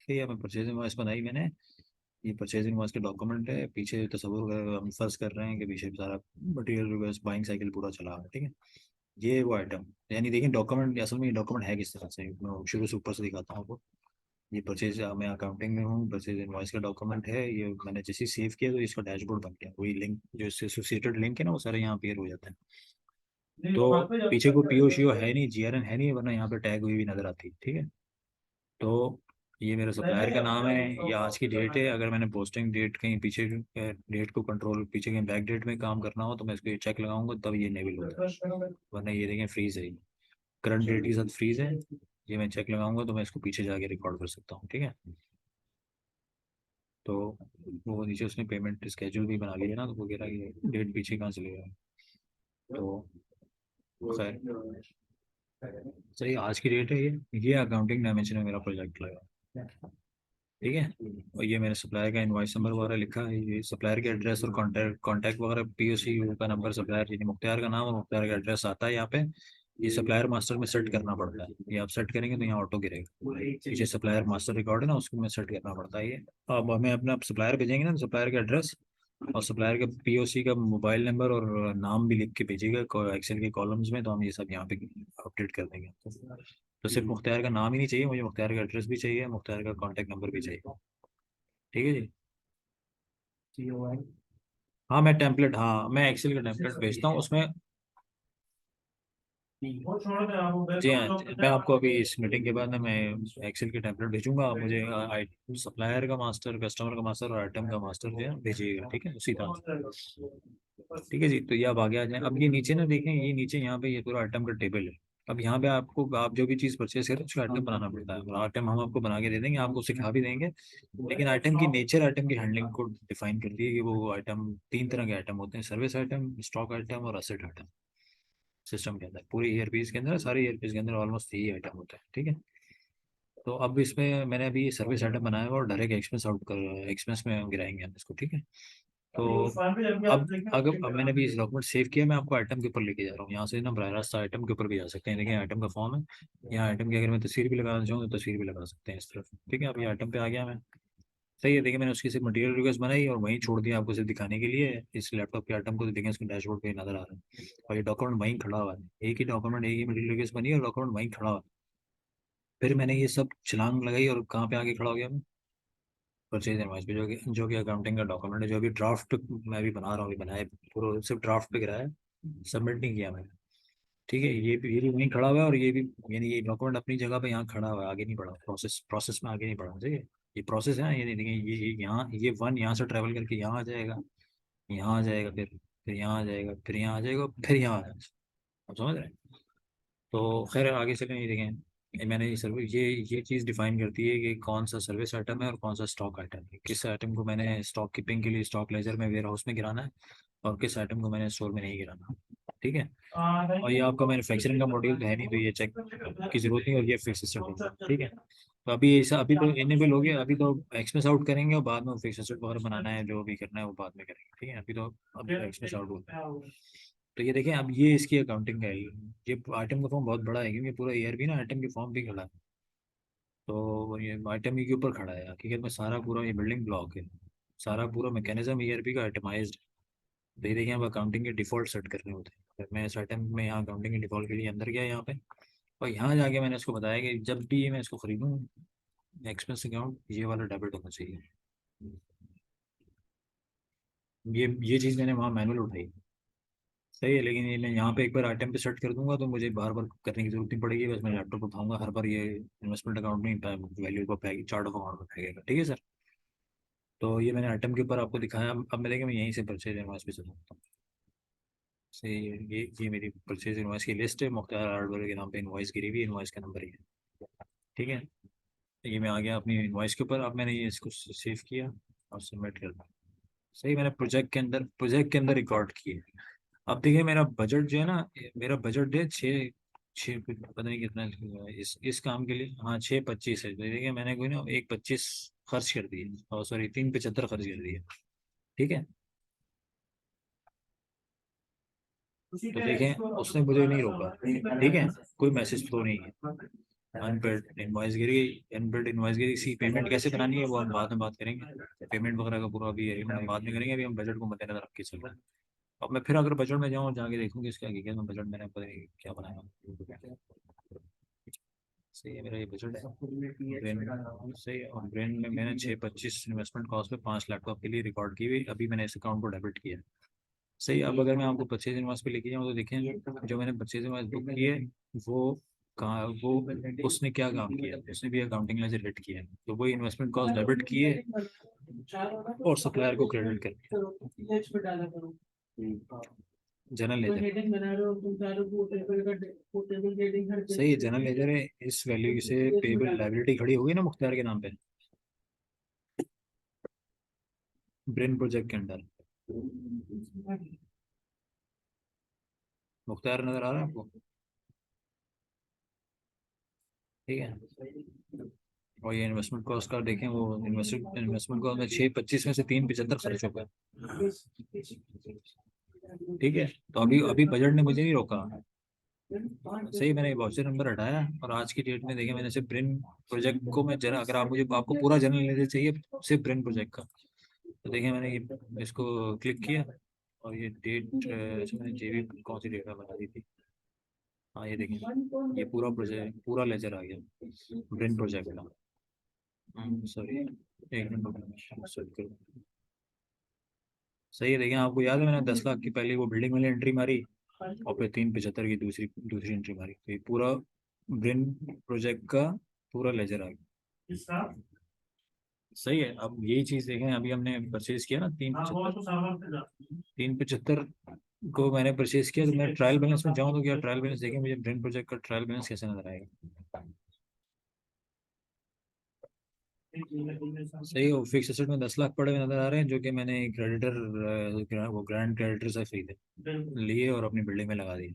ठीक है, मैं परचेज इनवॉइस बनाई मैंने, ये परचेज इनवॉइस के डॉक्यूमेंट है, पीछे तस्वुर हम फर्ज कर रहे हैं कि पीछे सारा मटेरियल बाइंग साइकिल पूरा चला हुआ है, ठीक है। ये वो आइटम, यानी देखिए डॉक्यूमेंट, असल में ये डॉक्यूमेंट है किस तरह से, मैं शुरू से ऊपर से दिखाता हूँ आपको। ये परचेज, मैं अकाउंटिंग में हूँ, परचेज इनवॉइस का डॉक्यूमेंट है, ये मैंने जैसे सेव किया तो इसका डैशबोर्ड बन गया, वही लिंक जो इससे एसोसिएटेड लिंक है ना, वो सारे यहाँ अपीयर हो जाते हैं। तो पीछे को पीओ शीओ है नहीं, जीआरएन है नहीं, वरना यहाँ पे टैग हुई भी नजर आती है, ठीक है। तो ये मेरा सप्लायर का नाम है, ये आज की डेट है, अगर मैंने पोस्टिंग डेट कहीं पीछे डेट को कंट्रोल, पीछे कहीं बैक डेट में काम करना हो तो मैं इसको चेक लगाऊंगा तब ये इनेबल होता है, वरना ये देखें फ्रीज है, करंट डेट के साथ फ्रीज है। ये मैं चेक लगाऊंगा तो मैं इसको पीछे जाके रिकॉर्ड कर सकता हूँ, ठीक है। तो वो नीचे उसने पेमेंट स्केड्यूल भी बना लिया ना, तो वो कह रहा है कि डेट पीछे कहाँ चले गया। तो खैर, सही आज की डेट है, ये अकाउंटिंग डायमेंशन में मेरा प्रोजेक्ट लगा। ठीक है। और ये मैंने सप्लायर का इनवॉइस नंबर वगैरह लिखा है, ये सप्लायर के एड्रेस और कॉन्टैक्ट कॉन्टैक्ट वगैरह, पीओसी का नंबर, सप्लायर यानी मुख्तार का नाम और मुख्तार का एड्रेस आता है यहाँ पे। ये सप्लायर मास्टर में सेट करना पड़ता है, ये आप सेट करेंगे तो यहाँ ऑटो गिरेगा। पीछे सप्लायर मास्टर रिकॉर्ड है ना, उसको में सेट करना पड़ता है ये। अब हमें अपना सप्लायर भेजेंगे ना, सप्लायर का एड्रेस और सप्लायर के पीओसी का मोबाइल नंबर और नाम भी लिख के भेजिएगा एक्सेल के कॉलम्स में, तो हम ये सब यहाँ पे अपडेट कर देंगे। तो सिर्फ मुख्तार का नाम ही नहीं चाहिए मुझे, मुख्तार का एड्रेस भी चाहिए, मुख्तार का कॉन्टैक्ट नंबर भी चाहिए। ठीक है जी। हाँ मैं टेम्पलेट, हाँ मैं एक्सेल का टेम्पलेट भेजता हूँ उसमें। जी हाँ, मैं आपको अभी इस मीटिंग के बाद ना मैं एक्सेल के टेम्पलेट भेजूंगा, आप मुझे सप्लायर का मास्टर, कस्टमर का मास्टर और आइटम का मास्टर जो है भेजिएगा, ठीक है उसी तरह से। ठीक है जी, तो ये आप आगे आ जाए। अब ये नीचे ना देखें, ये नीचे यहाँ पे ये पूरा आइटम का टेबल है। अब यहाँ पे आपको, आप जो भी चीज़ परचेज करें उसका आइटम बनाना पड़ता है, और आइटम हम आपको बना के दे देंगे, आपको सिखा भी देंगे। लेकिन आइटम की नेचर, आइटम की हैंडलिंग को डिफाइन करती है कि वो आइटम, तीन तरह के आइटम होते हैं: सर्विस आइटम, स्टॉक आइटम और असेट आइटम। सिस्टम के अंदर, पूरी ईयरपीस के अंदर, सारी ईयरपीस के अंदर ऑलमोस्ट यही आइटम होता है। ठीक है। तो अब इसमें मैंने अभी सर्विस आइटम बनाया हुआ और डायरेक्ट एक्सपेंस आउट कर, एक्सपेंस में गिराएंगे हम इसको। ठीक है। तो अब मैंने भी इस डॉक्यूमेंट सेव किया, मैं आपको आइटम के ऊपर लेके जा रहा हूँ। यहाँ से ना बराह रास्त आइटम के ऊपर भी जा सकते हैं, देखिए आइटम का फॉर्म है। यहाँ आइटम की अगर मैं तस्वीर भी लगाना चाहूँ तो तस्वीर भी लगा सकते हैं इस तरफ। ठीक है। अब ये आइटम पे आ गया मैं। सही है, देखिए मैंने उसकी सिर्फ मटेरियल रिक्वेस्ट बनाई और वहीं छोड़ दिया आपको सिर्फ दिखाने के लिए। इस लैपटॉप के आइटम को तो देखें, इसके डैशबोर्ड पे नजर आ रहा है और ये डॉक्यूमेंट वहीं खड़ा हुआ है, एक ही डॉक्यूमेंट, एक ही मटेरियल रिक्वेस्ट बनी है और डॉक्यूमेंट वहीं खड़ा हुआ है। फिर मैंने ये सब छलांग लगाई और कहाँ पे आके खड़ा हो गया मैं, परचेज इनवॉइस पे, जो कि अकाउंटिंग का डॉक्यूमेंट है, जो अभी ड्राफ्ट मैं भी बना रहा हूँ, अभी बनाया पूरा, सिर्फ ड्राफ्ट पे गिरा है, सबमिट नहीं किया मैंने। ठीक है। ये भी वहीं खड़ा हुआ है और ये भी, यानी ये डॉक्यूमेंट अपनी जगह पे यहाँ खड़ा हुआ है, आगे नहीं बढ़ा, प्रोसेस में आगे नहीं बढ़ा। ठीक है। ये प्रोसेस है, ये देखिए, ये यहाँ, ये वन यहाँ से ट्रैवल करके यहाँ आ जाएगा, यहाँ आ जाएगा, फिर यहाँ आ जाएगा, फिर यहाँ आ जाएगा, फिर यहाँ आ जाएगा। आप समझ रहे हैं। तो खैर आगे चलें, ये देखें, मैंने ये सर्विस, ये चीज़ डिफाइन करती है कि कौन सा सर्विस आइटम है और कौन सा स्टॉक आइटम है, किस आइटम को मैंने स्टॉक कीपिंग के लिए स्टॉक लेजर में, वेयर हाउस में गिराना है, और किस आइटम को मैंने स्टोर में नहीं गिराना। ठीक है। और ये आपका मैन्युफैक्चरिंग का मॉड्यूल तो है नहीं, तो ये चेक की जरूरत नहीं, और ये फिक्स एसेट होगा। ठीक है। तो अभी ऐसा, अभी तो इनेबल हो गया, अभी तो एक्सपेंस आउट करेंगे और बाद में फिक्स एसेट वगैरह बनाना है, जो भी करना है वो बाद में करेंगे। ठीक है। अभी तो अब एक्सपेंस आउट होता है। तो ये देखें, अब ये इसकी अकाउंटिंग का है। ये आइटम का फॉर्म बहुत बड़ा है, क्योंकि पूरा ईयर भी ना आइटम के फॉर्म भी खड़ा है। तो ये आइटम ही के ऊपर खड़ा है हकीकत में, सारा पूरा ये बिल्डिंग ब्लॉक है, सारा पूरा मैकेनिज्म ईआरपी का आइटमाइज्ड। तो ये देखिए, अब अकाउंटिंग के डिफॉल्ट सेट करने होते हैं। फिर मैं इस आइटम में यहाँ अकाउंटिंग के डिफॉल्ट के लिए अंदर गया यहाँ पे, और यहाँ जाके मैंने इसको बताया कि जब भी मैं इसको खरीदूँ, एक्सपेंस अकाउंट ये वाला डेबिट होना चाहिए। ये चीज़ मैंने वहाँ मैनुअल उठाई। सही है, लेकिन ये मैं यहाँ पे एक बार आइटम पे सेट कर दूंगा तो मुझे बार बार करने की जरूरत नहीं पड़ेगी, बस मैं लैपटॉप उठाऊंगा हर बार, ये इन्वेस्टमेंट अकाउंट में वैल्यू को चार्ट ऑफ अकाउंट में फेंकेगा। ठीक है सर। तो ये मैंने आइटम के ऊपर आपको दिखाया। अब मैं देखिए, मैं यहीं से परचेज इनवॉइस पे चलता हूँ। से ये मेरी परचेज इनवॉइस की लिस्ट है, मुख्तार हार्डवेयर के नाम पे इनवॉइस गिरी हुई, इनवॉइस का नंबर ही है। ठीक है। ये मैं आ गया अपनी इनवॉइस के ऊपर। अब मैंने ये इसको सेव किया और सबमिट कर दिया। सही, मैंने प्रोजेक्ट के अंदर रिकॉर्ड किए। अब देखिए, मेरा बजट जो है ना, मेरा बजट जो है छः छः पता नहीं कितना इस काम के लिए, हाँ 6:25 है। तो देखिए मैंने कोई ना 1:25 खर्च कर दिए, और सॉरी 3:75 खर्च कर दिए। ठीक है। तो देखें, उसने मुझे नहीं रोका। ठीक है। कोई मैसेज थ्रो नहीं है। अनपेड इनवॉइस गिरी, अनपेड इनवॉइस गिरी। सी पेमेंट कैसे बनानी है वो हम बाद में बात करेंगे, पेमेंट वगैरह का पूरा अभी हम बाद में करेंगे, अभी हम बजट को मद्देनजर रख के चल रहे हैं। अब मैं फिर अगर बजट में जाऊँ, जाके देखूँ कि इसका हकीकत में बजट मैंने पता नहीं क्या बनाया। सही है, मेरा ये बजट है ब्रेन। सही है, और ब्रेन में मैंने 6:25 इन्वेस्टमेंट कॉस्ट पे 5 लैपटॉप के लिए रिकॉर्ड की हुई, अभी मैंने इस अकाउंट को डेबिट किया। सही है। अब अगर मैं आपको परचेज इनवॉइस पे लेके जाऊँ तो देखें, जो मैंने परचेज इनवॉइस बुक की है, वो कहाँ, वो उसने क्या काम किया, उसने भी अकाउंटिंग लेजर हिट किया है, तो वो इन्वेस्टमेंट कॉस्ट डेबिट किए और सप्लायर को क्रेडिट कर दिया। जनरल लेजर, सही है, जनरल लेजर है। इस वैल्यू से पेबल लाइबिलिटी खड़ी होगी ना मुख्तार के नाम पे, ब्रेन प्रोजेक्ट के अंडर। मुख्तार नजर आ रहा है आपको। ठीक है। और ये इन्वेस्टमेंट कॉस्ट का देखें, वो इन्वेस्टमेंट कॉस्ट में 6.25 में से 3.75 खर्च हो गया। ठीक है, तो अभी अभी बजट ने मुझे नहीं रोका। सही, मैंने वाउचर नंबर हटाया और आज की डेट में देखिए मैंने सिर्फ ब्रेन प्रोजेक्ट को मैं जरा, अगर आप मुझे, आपको पूरा जनरल नॉलेज चाहिए सिर्फ ब्रेन प्रोजेक्ट का, तो देखिए मैंने ये इसको क्लिक किया और ये डेट, अच्छा मैंने जेबी कौन सी डेट में बता दी थी। हाँ ये देखिए, ये पूरा प्रोजेक्ट, पूरा लेजर आ गया ब्रेन प्रोजेक्ट का। सॉरी, एक मिनट, सॉरी। सही है, देखिए आपको याद है मैंने 10 लाख की पहले वो बिल्डिंग वाली एंट्री मारी और फिर 3.75 की दूसरी दूसरी एंट्री मारी, तो ये पूरा ब्रेन प्रोजेक्ट का पूरा लेजर आ गया। सही है, अब यही चीज देखें, अभी हमने परचेज किया ना 3.75 को मैंने परचेज किया, तो मैं ट्रायल बैलेंस में जाऊँ तो क्या ट्रायल बैलेंस देखें मुझे ब्रेन प्रोजेक्ट का ट्रायल बैलेंस कैसे नजर आएगा। सही है, फिक्स एसेट में 10 लाख पड़े हुए नजर आ रहे हैं, जो कि मैंने क्रेडिटर, वो ग्रैंड क्रेडिटर से खरीदे लिए और अपनी बिल्डिंग में लगा दिए।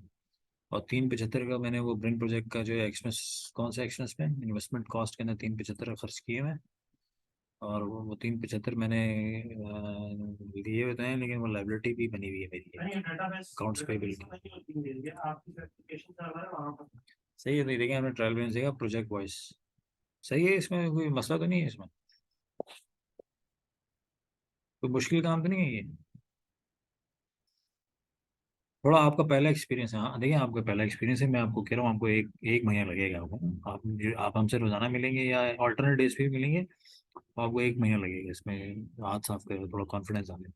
और 3.75 का मैंने वो ब्रेन प्रोजेक्ट का जो है एक्सपेंस, कौन सा एक्सपेंस में इन्वेस्टमेंट कॉस्ट के अंदर 3.75 खर्च किए मैं। और वो 3.75 मैंने लिए हुए तो हैं, लेकिन वो लाइबिलिटी भी बनी हुई है मेरी अकाउंट्स पे बिल की। सही है, तो ये देखिए हमने ट्रायल बैलेंस देखा प्रोजेक्ट वाइज। सही है, इसमें कोई मसला तो नहीं है, इसमें कोई मुश्किल काम तो नहीं है ये। थोड़ा आपका पहला एक्सपीरियंस है, हाँ देखिए आपका पहला एक्सपीरियंस है, मैं आपको कह रहा हूँ आपको एक महीना लगेगा आपको, आप हमसे रोजाना मिलेंगे या ऑल्टरनेट डेज पे भी मिलेंगे, तो आपको एक महीना लगेगा इसमें हाथ साफ करें, थोड़ा कॉन्फिडेंस आने।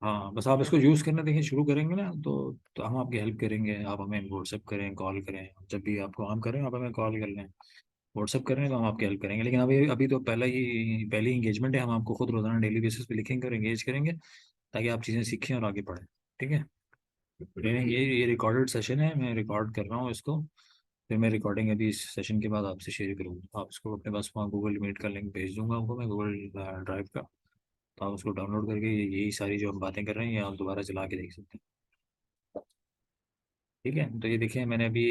हाँ बस आप इसको यूज़ करना देखिए शुरू करेंगे ना, तो हम आपकी हेल्प करेंगे, आप हमें व्हाट्सअप करें, कॉल करें, जब भी आपको हम करें आप हमें कॉल कर लें, व्हाट्सअप करें तो हम आपकी हेल्प करेंगे। लेकिन अभी अभी तो पहली इंगेजमेंट है, हम आपको खुद रोजाना डेली बेसिस पे लिखेंगे और एंगेज करेंगे, ताकि आप चीज़ें सीखें और आगे बढ़ें। ठीक है, ये रिकॉर्डेड सेशन है, मैं रिकॉर्ड कर रहा हूँ इसको, फिर मैं रिकॉर्डिंग अभी इस सेशन के बाद आपसे शेयर करूँगा, आप इसको अपने पास वहाँ गूगल मीट का लिंक भेज दूंगा आपको मैं, गूगल ड्राइव का, तो आप उसको डाउनलोड करके यही सारी जो हम बातें कर रहे हैं ये आप दोबारा चला के देख सकते हैं। ठीक है, तो ये देखिए मैंने अभी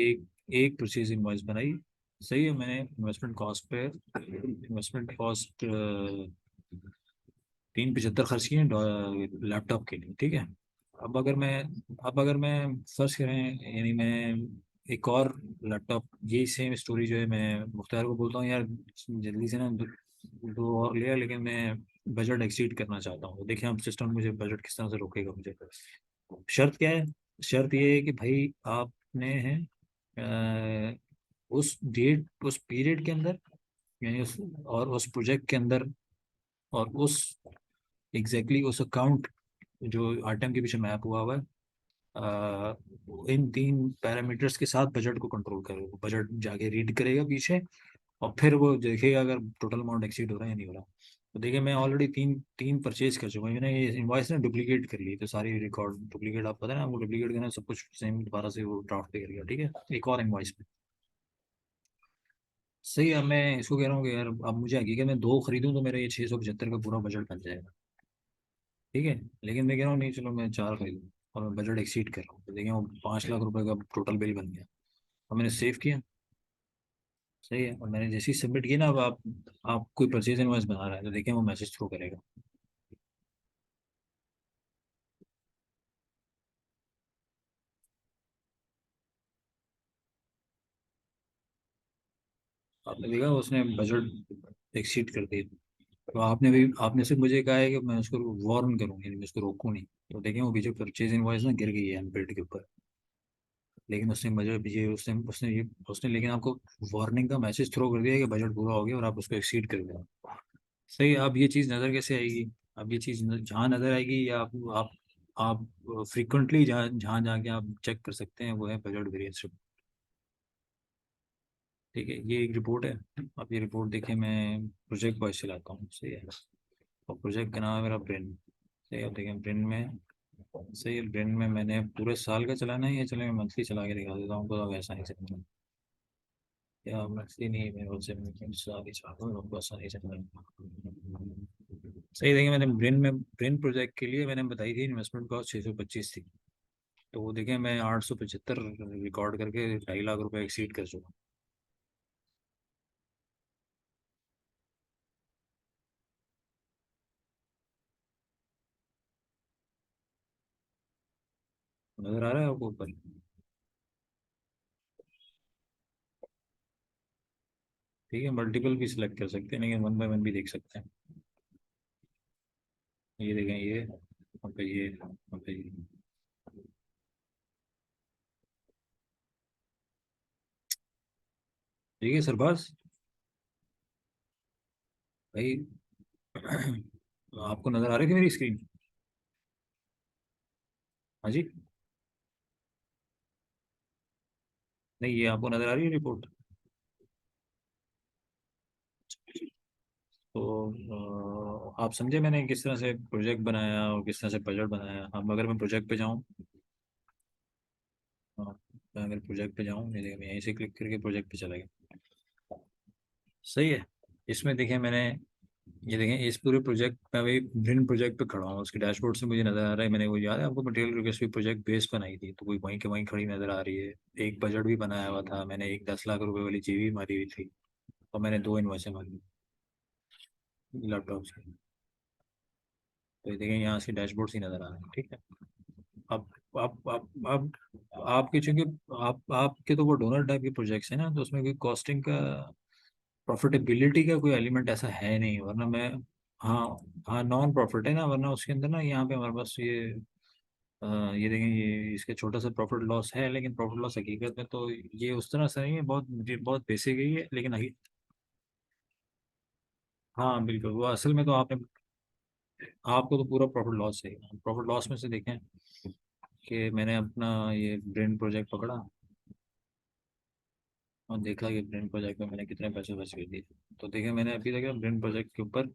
एक परचेज इनवॉइस बनाई। सही है, मैंने इन्वेस्टमेंट कॉस्ट 3.75 खर्च किए लैपटॉप के लिए। ठीक है, अब अगर मैं अब अगर मैं फर्स्ट करें, यानी मैं एक और लैपटॉप, यही सेम स्टोरी जो है, मैं मुख्तार को बोलता हूँ यार जल्दी से ना दो और लिया, लेकिन मैं बजट एक्सीड करना चाहता हूँ, तो देखिए अब सिस्टम मुझे बजट किस तरह से रोकेगा मुझे। शर्त क्या है, शर्त ये है कि भाई आपने है उस पीरियड के अंदर, यानी उस प्रोजेक्ट के अंदर, और उस उस अकाउंट जो आइटम के पीछे मैप हुआ हुआ है, अ, इन 3 पैरामीटर्स के साथ बजट को कंट्रोल करो, बजट जाके रीड करेगा पीछे और फिर वो देखेगा अगर टोटल अमाउंट एक्सीड हो रहा है या नहीं हो रहा। तो देखिए मैं ऑलरेडी तीन तीन परचेज कर चुका हूँ, मैंने ये इनवॉइस ना डुप्लीकेट कर ली, तो सारी रिकॉर्ड डुप्लीकेट, आप पता है ना वो डुप्लीकेट करना, सब कुछ सेम दोबारा से वो ड्राफ्ट पे कर गया। ठीक है, एक और इनवॉइस पे। सही है, अब मैं इसको कह रहा हूँ कि यार अब मुझे हकीकत में दो खरीदूं तो मेरा ये 675 का पूरा बजट बन जाएगा। ठीक है, लेकिन मैं कह रहा हूँ नहीं चलो मैं चार खरीदूँ और मैं बजट एक्सीड कर रहा हूँ, तो देखिए वो 5 लाख रुपए का टोटल बिल बन गया और मैंने सेव किया। सही है, और मैंने जैसे ही सबमिट किया ना, अब आप कोई परचेज इनवॉइस बना रहा है तो देखिए वो मैसेज थ्रो करेगा। आपने देखा उसने बजट एक्सीड कर दिया, तो आपने सिर्फ मुझे कहा है कि मैं उसको वार्न करूँ, यानी मैं उसको रोकूँ नहीं, तो देखिए वो पीछे परचेज इनवॉइस ना गिर गई है एमपेड के ऊपर। लेकिन उसने मुझे ये उसने लेकिन आपको वार्निंग का मैसेज थ्रो कर दिया कि बजट पूरा हो गया और आप उसको एक्सीड कर दिया। सही है, अब ये चीज़ नज़र कैसे आएगी, अब ये चीज़ जहाँ नज़र आएगी, या आप फ्रिक्वेंटली जहाँ जहाँ जाके आप चेक कर सकते हैं, वो है बजट वेरिएंस रिपोर्ट। ठीक है, ये एक रिपोर्ट है। अब ये रिपोर्ट देखिए मैं प्रोजेक्ट वाइज चलाता हूँ। सही है, और प्रोजेक्ट का नाम है मेरा ब्रेन। सही है, देखिए ब्रेन में, सही है ब्रेन में मैंने पूरे साल का चलाना है, या चले मैं मंथली चला के दिखा देता हूँ, तो अब ऐसा नहीं चलना, या मंथली नहीं, मैं उससे साल ही चाहता हूँ, हमको आसानी से चलना है। सही, देखिए मैंने ब्रेन प्रोजेक्ट के लिए मैंने बताई थी इन्वेस्टमेंट कॉस्ट 625 थी, तो वो देखिए मैं 875 रिकॉर्ड करके 2.5 लाख रुपए एक्सीड कर चुका हूँ। नजर आ रहा है आपको ऊपर? ठीक है, मल्टीपल भी सिलेक्ट कर सकते हैं, लेकिन वन बाय वन भी देख सकते हैं। ये देखें, ये वहाँ पे, ये वहाँ पे ये। ठीक है सरबाज भाई। आपको नजर आ रही थी मेरी स्क्रीन? हाँ जी। नहीं, ये आपको नजर आ रही है रिपोर्ट? तो आप समझे मैंने किस तरह से प्रोजेक्ट बनाया और किस तरह से बजट बनाया। अब अगर मैं प्रोजेक्ट पे जाऊँ, मैं अगर प्रोजेक्ट पे जाऊँ, ये देखिए, मैं यहीं से क्लिक करके प्रोजेक्ट पे चला गया। सही है। इसमें देखें मैंने, ये देखें इस पूरे प्रोजेक्ट में अभी ग्रीन प्रोजेक्ट पे खड़ा हूँ, उसके डैशबोर्ड से मुझे नजर आ रहा है, मैंने वो याद है आपको मटेरियल रिक्वेस्ट भी प्रोजेक्ट बेस बनाई थी, तो कोई वहीं के वहीं खड़ी नजर आ रही है। एक बजट भी बनाया हुआ था मैंने, एक 10 लाख रुपए वाली जीबी मारी हुई थी, और मैंने दो इन्वॉइसें मारी लैपटॉप से। तो ये देखें यहाँ से डैशबोर्ड से नजर आ रहा है। ठीक है। अब अब आपके चूंकि आपके तो वो डोनर टाइप के प्रोजेक्ट्स हैं ना, तो उसमें कोई कॉस्टिंग का, प्रॉफिटेबिलिटी का कोई एलिमेंट ऐसा है नहीं, वरना मैं, हाँ, हाँ नॉन प्रॉफिट है ना, वरना उसके अंदर ना यहाँ पे हमारे पास ये देखें, ये इसके छोटा सा प्रॉफिट लॉस है, लेकिन प्रॉफिट लॉस हकीकत में तो ये उस तरह से नहीं है, बहुत बहुत बेसिक है ये, लेकिन हाँ बिल्कुल, वो असल में तो आपने, आपको तो पूरा प्रॉफिट लॉस है। प्रॉफिट लॉस में से देखें कि मैंने अपना ये ब्रेन प्रोजेक्ट पकड़ा और देखा कि ब्रेन प्रोजेक्ट में मैंने कितने पैसे बच गए दिए। तो देखिए मैंने अभी देखा ब्रेन प्रोजेक्ट के ऊपर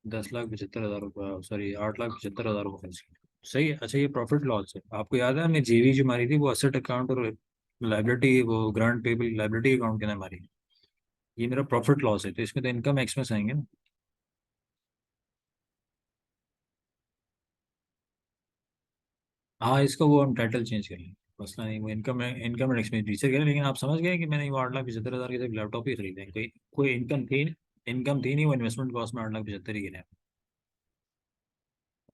10,75,000 रुपये, सॉरी 8,75,000 रुपये खर्च किए। सही है। अच्छा, ये प्रॉफिट लॉस है। आपको याद है हमने जेवी जो मारी थी, वो असेट अकाउंट और लाइबिलिटी, वो ग्रांट पेबल लाइबिलिटी अकाउंट के अंदर मारी। ये मेरा प्रॉफिट लॉस है, तो इसमें तो इनकम एक्सपेंस आएंगे ना। हाँ, इसका वो हम टाइटल चेंज कर लेंगे, मसला नहीं, वो इनकम एंड एक्सपेंडिचर करें, लेकिन आप समझ गए कि मैंने वो 8,75,000 के सिर्फ लैपटॉप ही खरीदे हैं, कोई कोई इनकम थी नहीं, वो इन्वेस्टमेंट कॉस्ट में 8,75,000 ही गिने।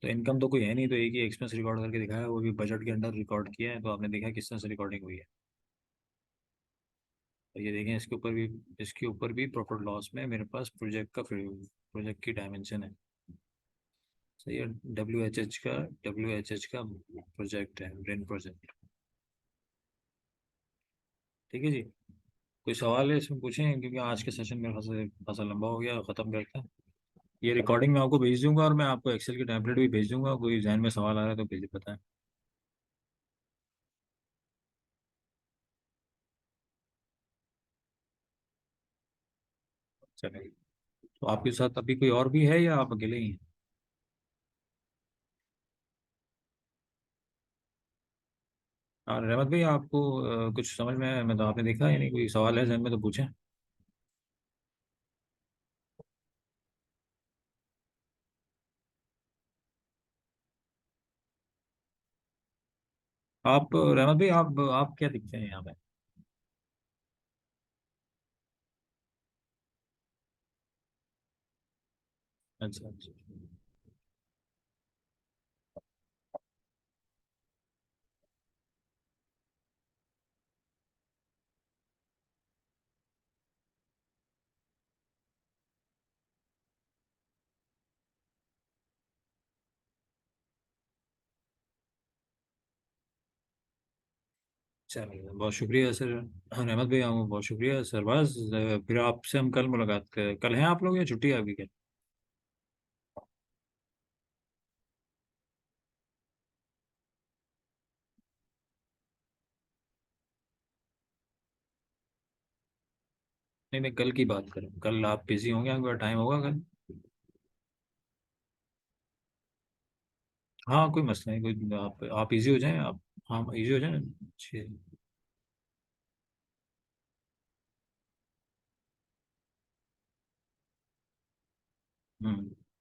तो इनकम तो कोई है नहीं, तो एक ही एक्सपेंस रिकॉर्ड करके दिखाया, वो भी बजट के अंडर रिकॉर्ड किया है, तो आपने देखा किस तरह से रिकॉर्डिंग हुई है। तो ये देखें, इसके ऊपर भी प्रॉफिट लॉस में मेरे पास प्रोजेक्ट की डायमेंशन है। सही है। डब्ल्यू एच एच का प्रोजेक्ट है, ब्रेन प्रोजेक्ट। ठीक है जी। कोई सवाल है इसमें पूछें, क्योंकि आज के सेशन मेरे ख्याल से खासा लंबा हो गया, ख़त्म करते हैं। ये रिकॉर्डिंग मैं आपको भेज दूंगा, और मैं आपको एक्सेल की टेम्पलेट भी भेज दूंगा, कोई जहन में सवाल आ रहा है तो भेज बताएं। चलिए। तो आपके साथ अभी कोई और भी है या आप अकेले ही हैं? और रहमत भाई, आपको कुछ समझ में आया? मतलब आपने देखा, यानी कोई सवाल है जहन में तो पूछें। आप रहमत भाई, आप क्या दिखते हैं यहाँ पे? अच्छा अच्छा। चलिए, बहुत शुक्रिया सर। हाँ, रहमत भाई, आपको बहुत शुक्रिया सरबाज। फिर आपसे हम कल मुलाकात कल हैं आप लोग, या छुट्टी है आपकी क्या? नहीं, मैं कल की बात करूँ, कल आप बिजी होंगे, आपका टाइम होगा कल? हाँ, कोई मसला नहीं, कोई आप इजी हो जाएं आप। हाँ, इजी हो जाए। अच्छी। हम्म।